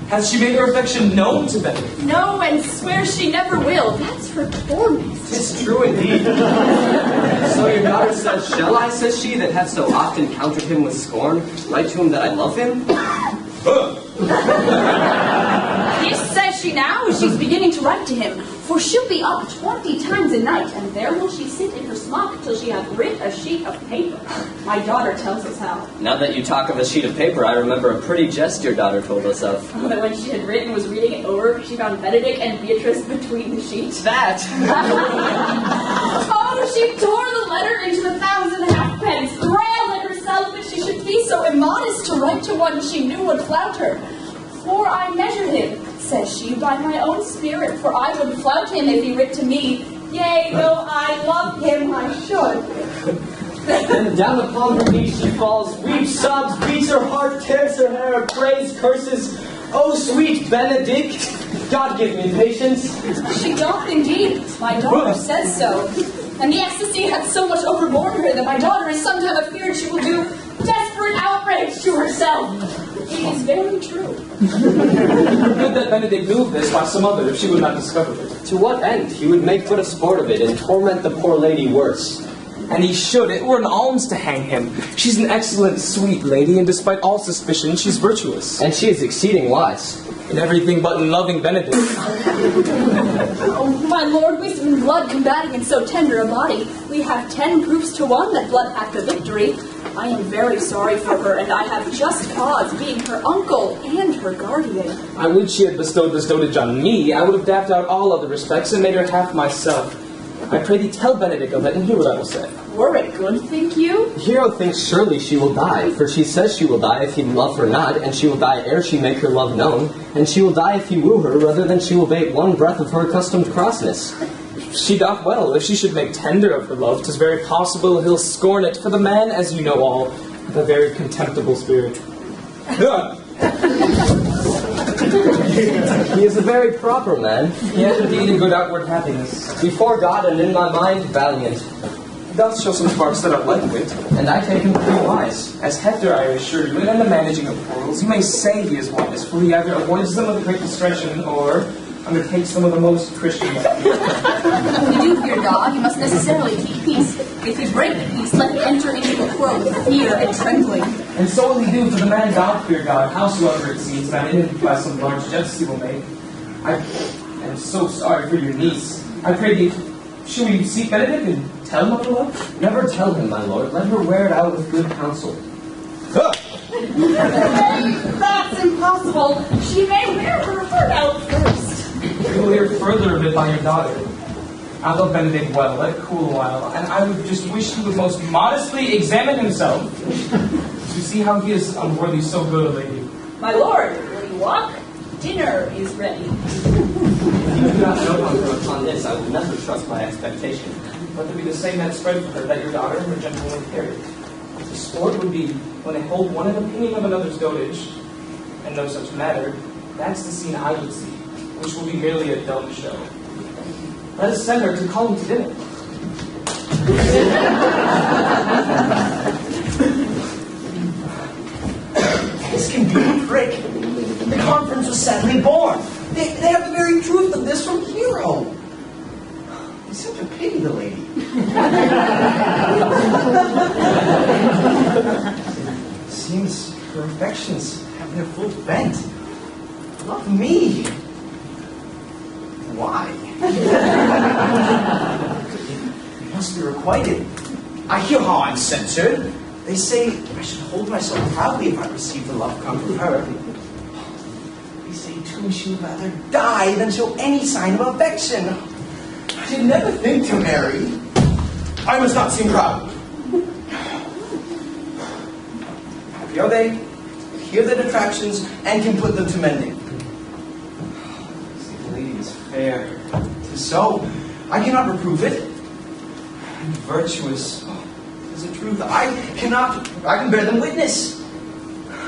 Has she made her affection known to Benedick? No, and swears she never will. That's her torment. Tis true indeed. So your daughter says, shall I, says she, that hath so often countered him with scorn, write to him that I love him? This says she now, as she's beginning to write to him. For she'll be up 20 times a night, and there will she sit in her smock till she hath writ a sheet of paper. My daughter tells us how. Now that you talk of a sheet of paper, I remember a pretty jest your daughter told us of. But when she had written, was reading it over, she found Benedick and Beatrice between the sheets. That! Oh, she tore the letter into 1,000 halfpence, railed at herself that she should be so immodest to write to one she knew would flout her. For I measured him, says she, by my own spirit, for I would flout him if he writ to me. Yea, though I love him, I should. Then down upon her knees she falls, weeps, sobs, beats her heart, tears her hair, prays, curses. Oh, sweet Benedick, God give me patience. She doth indeed. My daughter says so. And the ecstasy hath so much overborne her that my daughter is sometime afeard she will do desperate outrage to herself. It is very true. Good that Benedick knew of this by some other, if she would not discover it. To what end? He would make but a sport of it, and torment the poor lady worse. And he should. It were an alms to hang him. She's an excellent, sweet lady, and despite all suspicion, she's virtuous. And she is exceeding wise. In everything but in loving Benedick. Oh, my lord, wisdom and blood combating in so tender a body. We have 10 proofs to 1 that blood hath the victory. I am very sorry for her, and I have just cause, being her uncle and her guardian. I would she had bestowed this dotage on me. I would have dapped out all other respects and made her half myself. I pray thee tell Benedick of it, and hear what I will say. Were it good, think you? The hero thinks surely she will die, for she says she will die if he love her not, and she will die ere she make her love known, and she will die if he woo her, rather than she will bate one breath of her accustomed crossness. She doth well. If she should make tender of her love, 'tis very possible he'll scorn it, for the man, as you know all, hath a very contemptible spirit. He is a very proper man. He hath indeed a good outward happiness. Before God and in my mind, valiant. He doth show some parts that are like wit. And I take him to be wise. As Hector, I assure you, in the managing of quarrels, you may say he is wise, for he either avoids them with great discretion, or undertakes them with the most Christian of fear. If you do fear God, you must necessarily keep peace. If you break the peace, let him enter into a quarrel with fear and trembling. And so will he do, for the man doth fear God, howsoever it seems, that in it by some large jest he will make. I am so sorry for your niece. I pray thee, shall we seek Benedick and tell him of the love? Never tell him, my lord. Let her wear it out with good counsel. That's impossible. She may wear her heart out first. You will hear further of it by your daughter. I love Benedick well, let it cool a while, and I would just wish he would most modestly examine himself to see how he is unworthy so good a lady. My lord, will you walk? Dinner is ready. If you do not know upon this, I will never trust my expectation. Let there be the same net spread for her that your daughter and her gentlewoman carry. The sport would be when they hold one an opinion of another's dotage, and no such matter. That's the scene I would see, which will be merely a dumb show. Let us send her to call him to dinner. This can be a trick. The conference was sadly born. They have the very truth of this from Hero. It's such a pity, the lady. Seems her affections have their full bent. Love me. Why? It must be requited. I hear how I'm censored. They say I should hold myself proudly if I receive the love come from her. They say, too, she would rather die than show any sign of affection. I should never think to marry. I must not seem proud. Happy are they, hear their detractions, and can put them to mending. The lady is fair. 'Tis so. I cannot reprove it. And virtuous. Is it truth? I can bear them witness.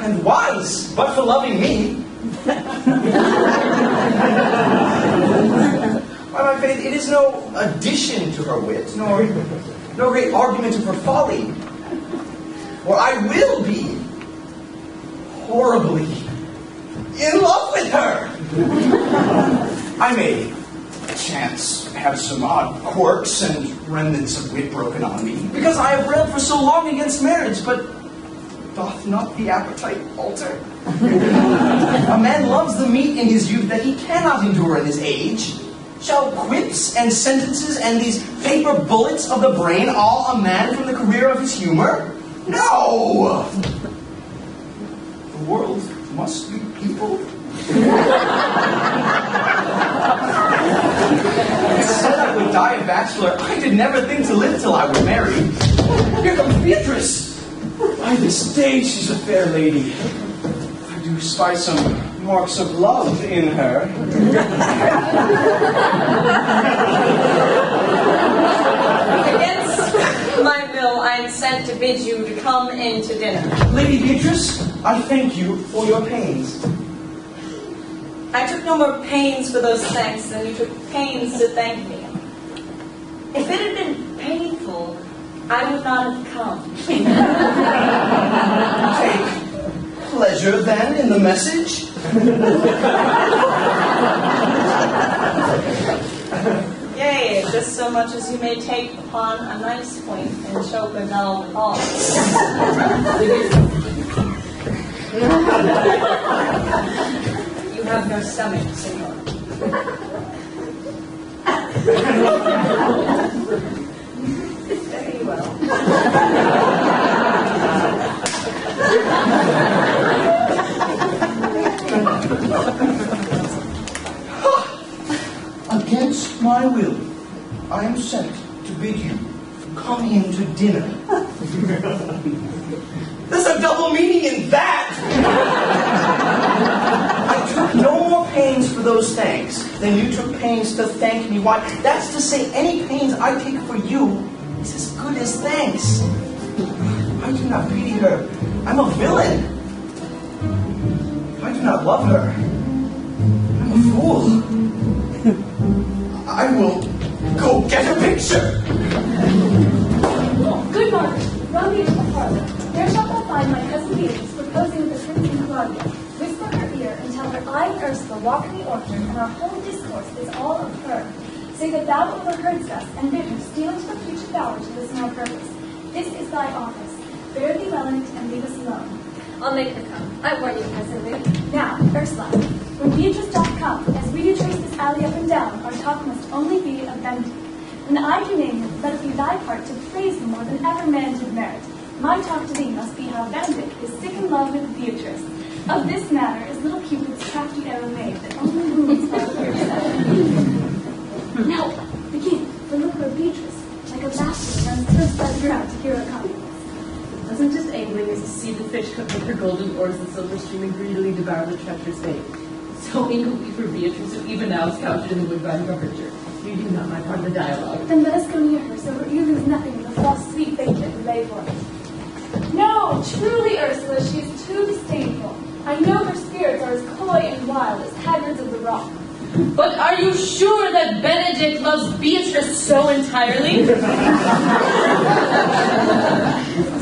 And wise, but for loving me. By my faith, it is no addition to her wit, nor great argument of her folly. For I will be horribly in love with her. I may chance have some odd quirks and remnants of wit broken on me, because I have railed for so long against marriage, but doth not the appetite alter? A man loves the meat in his youth that he cannot endure in his age. Shall quips and sentences and these paper bullets of the brain awe a man from the career of his humor? No! The world must be people. I said I would die a bachelor. I did never think to live till I were married. Here comes Beatrice. By this day, she's a fair lady. I do spy some marks of love in her. Against my will, I am sent to bid you to come in to dinner. Lady Beatrice, I thank you for your pains. I took no more pains for those thanks than you took pains to thank me. If it had been painful, I would not have come. Take pleasure, then, in the message? Yea, just so much as you may take upon a nice point and choke a dull withal. You have no stomach, senor. Very well. Against my will, I am sent bid you come in to dinner. There's a double meaning in that! I took no more pains for those thanks than you took pains to thank me. Why, that's to say, any pains I take for you is as good as thanks. I do not pity her. I'm a villain. I do not love her. I'm a fool. I will go get a picture. Good Margaret, run me into the parlor. There shalt thou find my cousin Beatrice proposing with the Prince and Claudio. Whisper her ear and tell her I and Ursula walk in the orchard, and our whole discourse is all of her. Say that thou overheardst us, and bid her steal into the future bower to listen our purpose. This is thy office. Bear thee well in it, and leave us alone. I'll make her come. I warn you, Cousin Luke. Now, Ursula, when Beatrice doth come, as we do trace this alley up and down, our talk must only be of Benedick. When I do name him, let it be thy part to praise him more than ever man did merit. My talk to thee must be how Benedick is sick in love with Beatrice. Of this matter is little Cupid's crafty arrow made, that only wounds our heart. Now, begin, for look where Beatrice, like a bastard, runs first by the ground to hear our compliments. Wasn't just angling as to see the fish cooked with her golden oars and silver stream and greedily devour the treacherous bait. So mingled we for Beatrice, who even now is couched in the woodbine Borachio. You do not my part of the dialogue. Then let us go near her, so her ear lose nothing in the false sweet banquet we lay for her. No, truly, Ursula, she is too disdainful. I know her spirits are as coy and wild as haggards of the rock. But are you sure that Benedick loves Beatrice so entirely?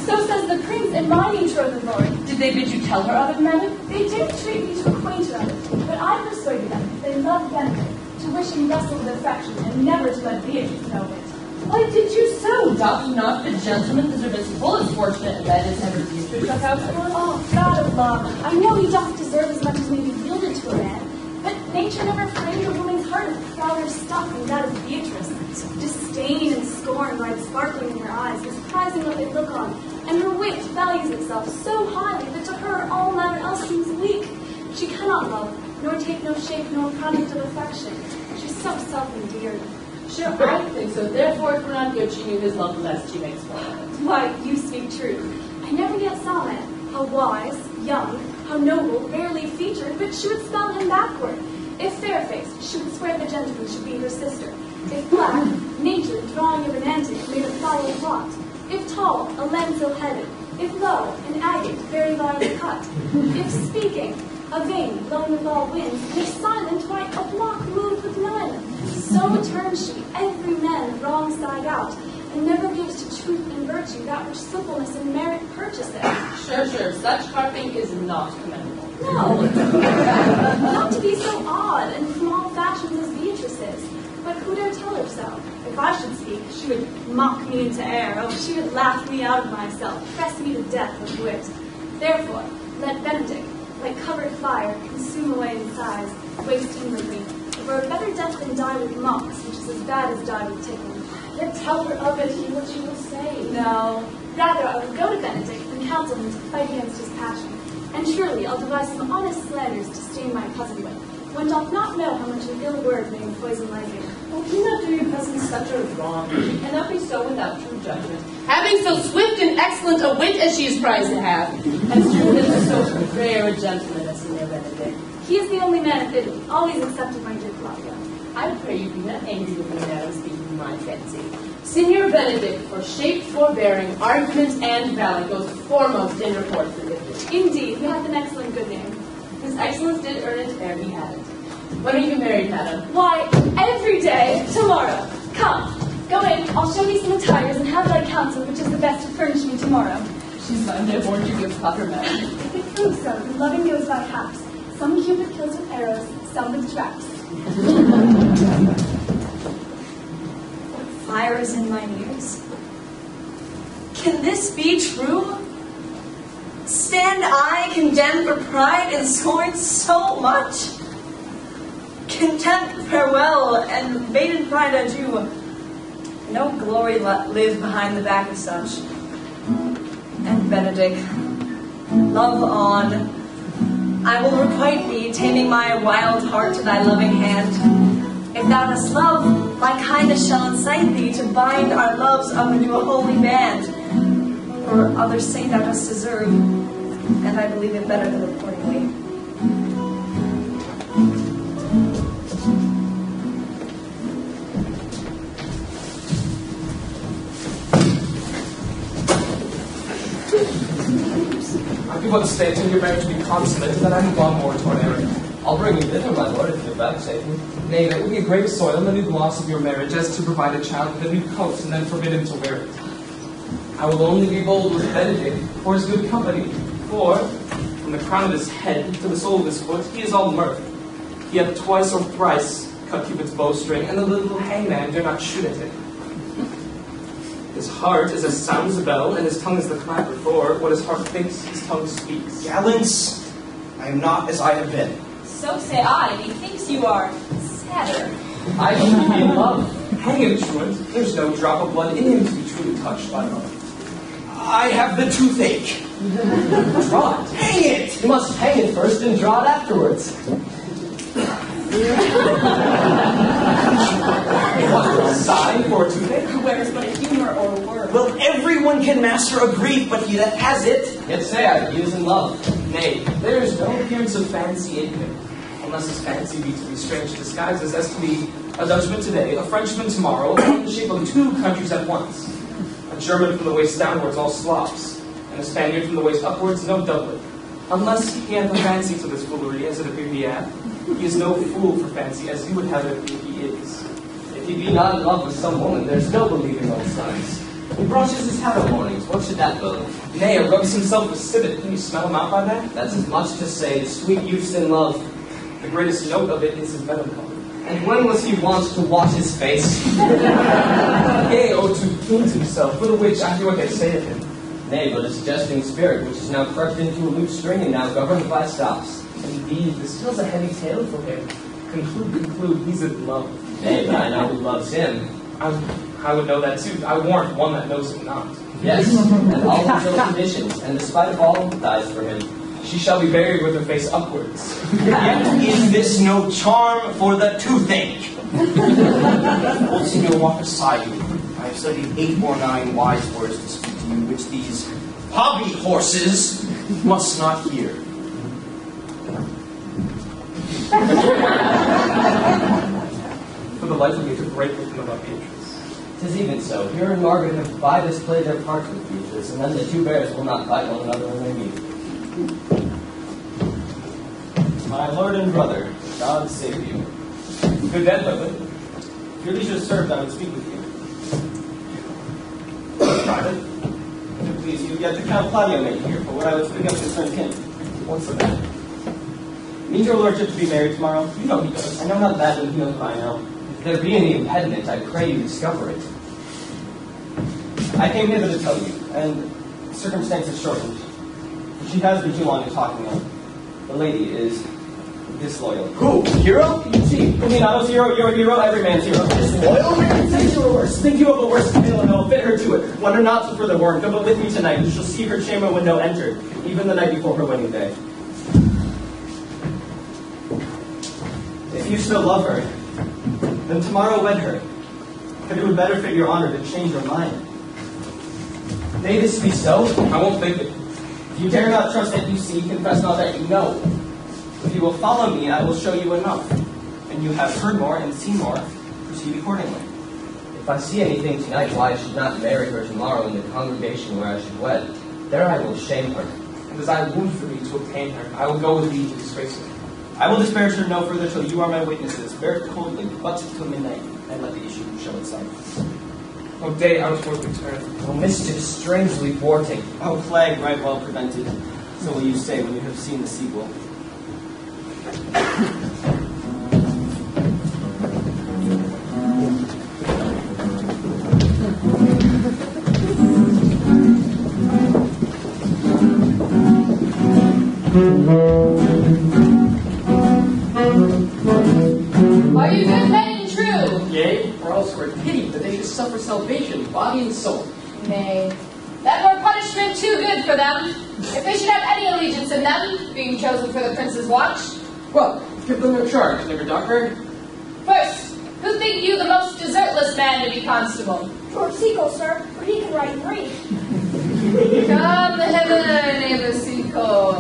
So says the prince and my betrothed lord. Did they bid you tell her of it, madam? They did entreat me to acquaint her of it, but I persuaded them, if they love Benedick, to wish him wrestle with affection, and never to let Beatrice know it. Why did you so? Doth not the gentleman deserve as full as fortunate led as ever Beatrice took out for? Oh, God of love, I know he doth deserve as much as may be yielded to a man, but nature never framed a woman's heart of prouder stuff than that of Beatrice. Disdain and scorn ride sparkling in her eyes, misprizing what they look on, and her wit values itself so highly that to her all matter else seems weak. She cannot love, nor take no shape nor product of affection. She's so self-endeared. Sure, I think so. Therefore, it were not good she knew his love lest she makes fun of it. Why, you speak true. I never yet saw a man, how wise, young, how noble, rarely featured, but she would spell him backward. If fair-faced, she would swear the gentleman should be her sister. If black, nature, drawing of an antic, made a flower plot. If tall, a lentil-headed. If low, an agate, very large cut. If speaking, a vein, blown with all winds. And if silent, why, a block moved with none. So turns she every man wrong side out, and never gives to truth and virtue that which simpleness and merit purchaseth. Sure, such carping is not commendable. No, not to be so odd and from all fashions as Beatrice is. But who dare tell her so? If I should speak, she would mock me into air. Oh, she would laugh me out of myself, press me to death with wit. Therefore, let Benedick, like covered fire, consume away in sighs, waste inwardly. For a better death than die with mocks, which is as bad as die with tickling. Then tell her of it, hear what she will say. No, rather I would go to Benedick and counsel him to fight against his passion. And surely I'll devise some honest slanders to stain my cousin with. One doth not know how much an ill word may poison my ear. Oh, do not do your cousin such a wrong. She cannot be so without true judgment. Having so swift and excellent a wit as she is prized to have, and true is so rare a gentleman as Signor Benedick. He is the only man of Italy, always accepted my dear Claudio. I pray you be not angry with me now in speaking of my fancy. Signor Benedick, for shape, forbearing, argument, and valour, goes foremost in report for Italy. Indeed, he hath an excellent good name. His excellence did earn it ere he had it. When are you married, madam? Why, every day, tomorrow. Come, go in, I'll show thee some attires and have thy counsel which is the best to furnish me tomorrow. She's fine, I warned you give proper madam. If it proves so, then loving goes by halves. Some Cupid kills with arrows, some with traps. What fire is in mine ears? Can this be true? Stand I condemned for pride and scorn so much? Contempt, farewell, and maiden pride adieu. No glory lives behind the back of such. And Benedick, love on. I will requite thee, taming my wild heart to thy loving hand. If thou dost love, My kindness shall incite thee to bind our loves up into a holy band. For others say thou dost deserve, and I believe it better than accordingly. I do but stay till you're ready to be consummated, and then I move on more toward area. I'll bring you thither, my lord, if you'll vouchsafe me. Nay, there will be a greater soil in the new gloss of your marriage as to provide a child with a new coat and then forbid him to wear it. I will only be bold with Benedick for his good company, for from the crown of his head to the sole of his foot he is all mirth. He hath twice or thrice cut Cupid's bowstring, and the little hangman dare not shoot at him. His heart is as sound as a bell, and his tongue is the clapper, for what his heart thinks, his tongue speaks. Gallants, I am not as I have been. So say I, methinks you are sadder. I should be in love. Hang him, truant. There's no drop of blood in him to be truly touched by love. I have the toothache. Draw it. Hang it! You must hang it first and draw it afterwards. What, a sigh for a toothache? Who wears but a humor or a word? Well, everyone can master a grief, but he that has it. Yet say I, he is in love. Nay, there is no appearance of fancy in him, unless his fancy be to be strange disguises, as to be a Dutchman today, a Frenchman tomorrow, in the shape of two countries at once. A German from the waist downwards, all slops, and a Spaniard from the waist upwards, no doublet. Unless he hath a fancy to this foolery, as it appear he hath, he is no fool for fancy, as you would have it if he is. If he be not in love with some woman, there's no believing all signs. He brushes his hat of mornings. What should that bode? Nay, or rubs himself with civet. Can you smell him out by that? That's as much to say, sweet youth's in love. The greatest note of it is his melancholy. And when was he wont to wash his face? Yea, or to paint himself, for the which I hear what they say of him. Nay, but his jesting spirit, which is now crept into a loose string and now governed by stops. Indeed, this feels a heavy tale for him. Conclude, he's in love. Nay, but I know who loves him. I would know that too. I warrant one that knows him not. Yes, and all fulfill conditions, and despite of all, dies for him. She shall be buried with her face upwards. Yet is this no charm for the toothache? Old Signor, walk beside you. I have studied 8 or 9 wise words to speak to you, which these hobby horses must not hear. For the life of me to break with him about Beatrice. 'Tis even so. Here and Margaret have by this play their parts with Beatrice, and then the two bears will not fight one another when they meet. My lord and brother, God save you. Good dead, brother. If your leisure served, I would speak with you. Private. If it please you, yet the Count Claudio may hear, for what I would speak of concerns him. What's the matter? Means your lordship to be married tomorrow? You know he does. I know not that, and he knows I know. If there be any impediment, I pray you discover it. I came hither to tell you, and circumstances shortened. She has been too long in talking of. The lady is disloyal. Who? Hero? She, Leonato's hero, your hero, every man's hero. Disloyal? Think you are worse. Think you of a worse tale, and I will fit her to it. Want her not to further warn. Come but with me tonight. You shall see her chamber window entered, even the night before her wedding day. If you still love her, then tomorrow wed her. But it would better fit your honor to change your mind. May this be so? I won't think it. If you dare not trust that you see, confess not that you know. If you will follow me, I will show you enough. And you have heard more and seen more, proceed accordingly. If I see anything tonight why I should not marry her tomorrow in the congregation where I should wed, there I will shame her. And as I wound for thee to obtain her, I will go with thee to disgrace her. I will disparage her no further till you are my witnesses. Bear it coldly, but till midnight, and let the issue show itself. O day out toward return. O mischief strangely thwarting. O plague right well prevented. So will you say when you have seen the sequel. Are you good men and true? Yea, or else were it pity that they should suffer salvation, body and soul. Nay, that were punishment too good for them. If they should have any allegiance in them, being chosen for the prince's watch. Well, give them their charge, never doctor. First, Who think you the most desertless man to be constable? George Seagull, sir, for he can write and read. Come hither, neighbor Seagull.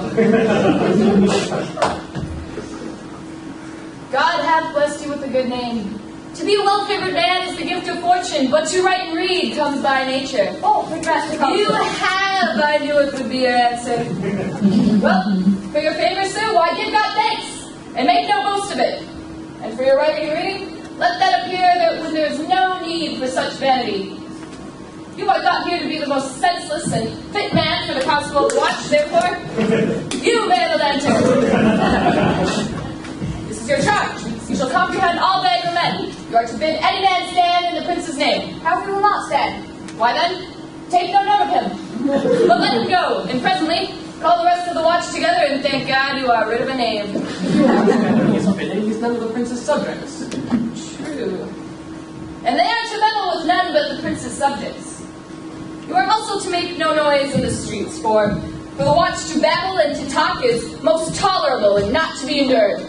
God hath blessed you with a good name. To be a well-favored man is the gift of fortune, but to write and read comes by nature. Oh, progressive. You have, I knew it would be your answer. Well, for your favor, sir, why give God thanks, and make no boast of it. And for your writing and reading, let that appear that there is no need for such vanity. You are thought here to be the most senseless and fit man for the constable to watch, therefore, you bear the lantern. This is your charge. You shall comprehend all valuable men. You are to bid any man stand in the prince's name. How we will not stand? Why then, take no note of him, but let him go, and presently call the rest of the watch together and thank God you are rid of a knave. He is bidden, he is none of the prince's subjects. True. And they are to meddle with none but the prince's subjects. You are also to make no noise in the streets, for the watch to babble and to talk is most tolerable and not to be endured.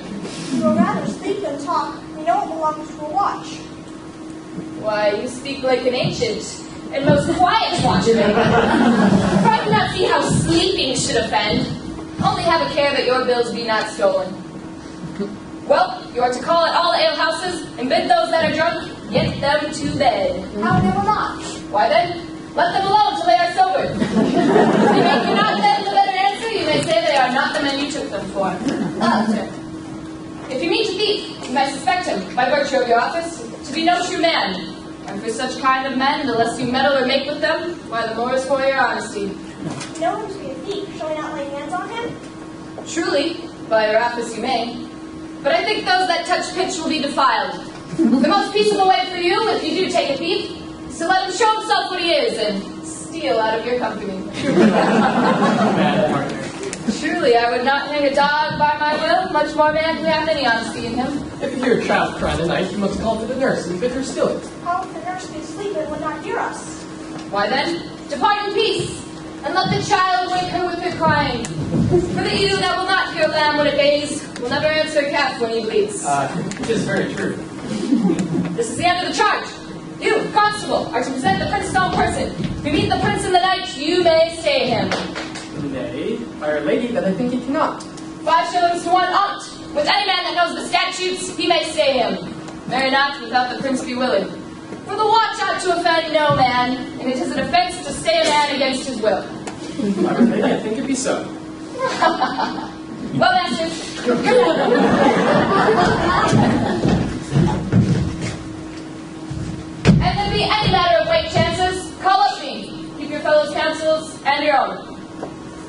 We will rather speak than talk. We know it belongs to a watch. Why, you speak like an ancient and most quiet watchman. For I do not see how sleeping should offend. Only have a care that your bills be not stolen. Well, you are to call at all alehouses and bid those that are drunk get them to bed. How they will not? Why then, let them alone till they are sober. If you do not then the better answer, you may say they are not the men you took them for. Sir. If you meet a thief, you may suspect him, by virtue of your office, to be no true man. And for such kind of men, the less you meddle or make with them, why, the more is for your honesty. You know him to be a thief. Shall we not lay hands on him? Truly, by your office you may. But I think those that touch pitch will be defiled. The most peaceable way for you, if you do take a thief, is to let him show himself what he is and steal out of your company. Truly, I would not hang a dog by my will, much more man who hath any honesty in him. If you hear a child cry tonight, you must call for the nurse and bid her still it. How if the nurse be asleep and would not hear us? Why then, depart in peace, and let the child wake her with her crying. For the ewe that will not hear lamb when it bays, will never answer calf when he bleats. It is very true. This is the end of the charge. You, constable, are to present the prince's own person. If you meet the prince in the night, you may stay him. Nay, by our lady, that I think he cannot. 5 shillings to 1 on't. With any man that knows the statutes, he may stay him. Marry not without the prince be willing. For the watch ought to offend no man, and it is an offence to stay a man against his will. By our lady, I think it be so. Well, masters, and there be any matter of weight chances, call up me. Keep your fellows' counsels and your own.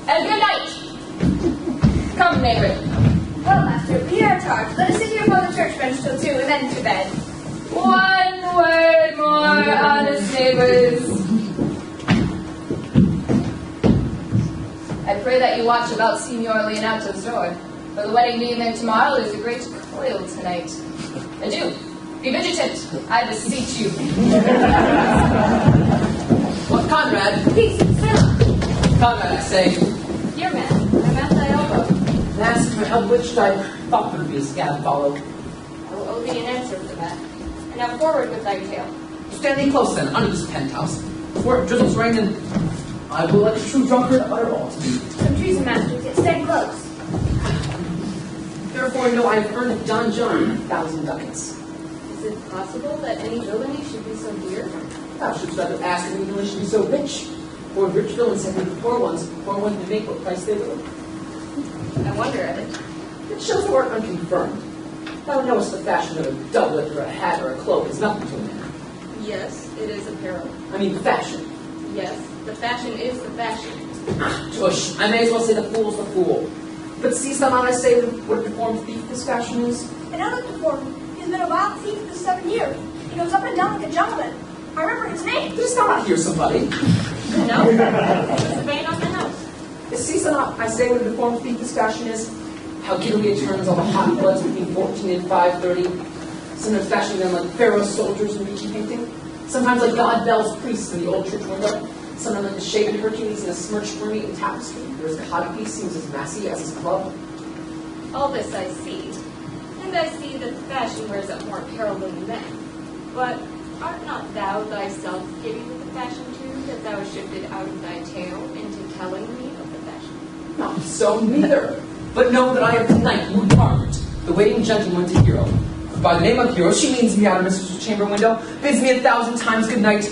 And good night. Come, neighbor. Well, master, we are charged. Let us sit here upon the church bench till 2 and then to bed. One word more, honest neighbors. I pray that you watch about Signor Leonato's door. For the wedding being there tomorrow, there's a great coil tonight. Adieu. Be vigilant, I beseech you. What, Conrade? Peace, sit. Conrade, I say. Here, man. I'm at thy elbow. Master, of which I thought there would be a scab follow. I will owe thee an answer for that. And now forward with thy tale. Stand thee close then, under this penthouse. Before it drizzles rain, and I will like a true drunkard utter all to thee. Some treason, master. Yet stand close. Therefore know I have earned Don John 1,000 ducats. Is it possible that any villainy should be so dear? Thou shouldst rather ask if any villain should be so rich. For rich villains have made the poor ones to make what price they will. I wonder at it. It shows thou art unconfirmed. Thou knowest the fashion of a doublet or a hat or a cloak is nothing to a man. Yes, it is apparel. I mean fashion. Yes, the fashion is the fashion. Tush, I may as well say the fool's the fool. But seest thou not, I say, what a deformed thief this fashion is? Another deformed. He's been a wild thief for 7 years. He goes up and down like a gentleman. I remember his name. Didst thou not hear somebody? No? It's the vein on the house. Seest thou not, I say, what a deformed thief this fashion is? How giddily it turns all the hot bloods between 14 and 5:30. Sometimes fashioning them like Pharaoh's soldiers in Ricci painting. Sometimes like God Bell's priests in the old church window. Sometimes like the shaven Hercules in a smirched mermaid tapestry. Where his codpiece seems as massy as his club. All this I see. And and I see that the fashion wears out more apparel than men. But art not thou thyself giddy with the fashion too, that thou hast shifted out of thy tale into telling me of the fashion? Not so neither. But know that I am tonight Lord Margaret, the waiting gentleman to Hero. By the name of Hero, she leads me out of Mistress's chamber window, bids me 1,000 times good night.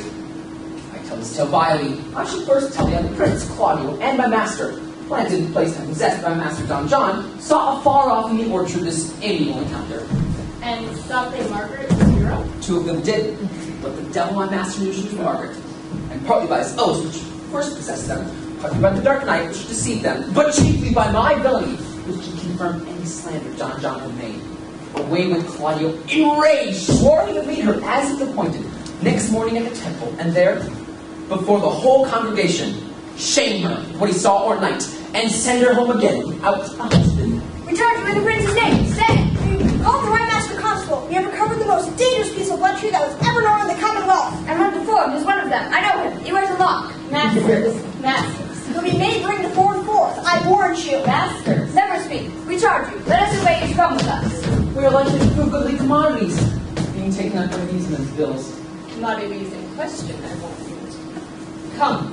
I tell this tale vilely. I should first tell thee of the Prince Claudio and my master, planted in place and possessed by Master Don John, saw afar off in the orchard this amiable encounter. And thought they Margaret was Hero? 2 of them did, but the devil my master knew she was Margaret, and partly by his oaths which first possessed them, partly by the dark night which deceived them, but chiefly by my villainy, which can confirm any slander Don John had made. Away with Claudio, enraged, swore he would meet her as is appointed, next morning at the temple, and there, before the whole congregation, shame her for what he saw or night, and send her home again without a husband. We charge you in the prince's name. Say, call the Right Master Constable. We have recovered the most dangerous piece of luxury that was ever known in the Commonwealth. And one before him is one of them. I know him. He wears a lock. Masters. He'll be made bring the 4 and 4th. I warrant you. Masters. Never speak. We charge you. Let us obey you to come with us. We are likely to prove goodly commodities, being taken up by these men's bills. Commodities in question, I won't use. Come,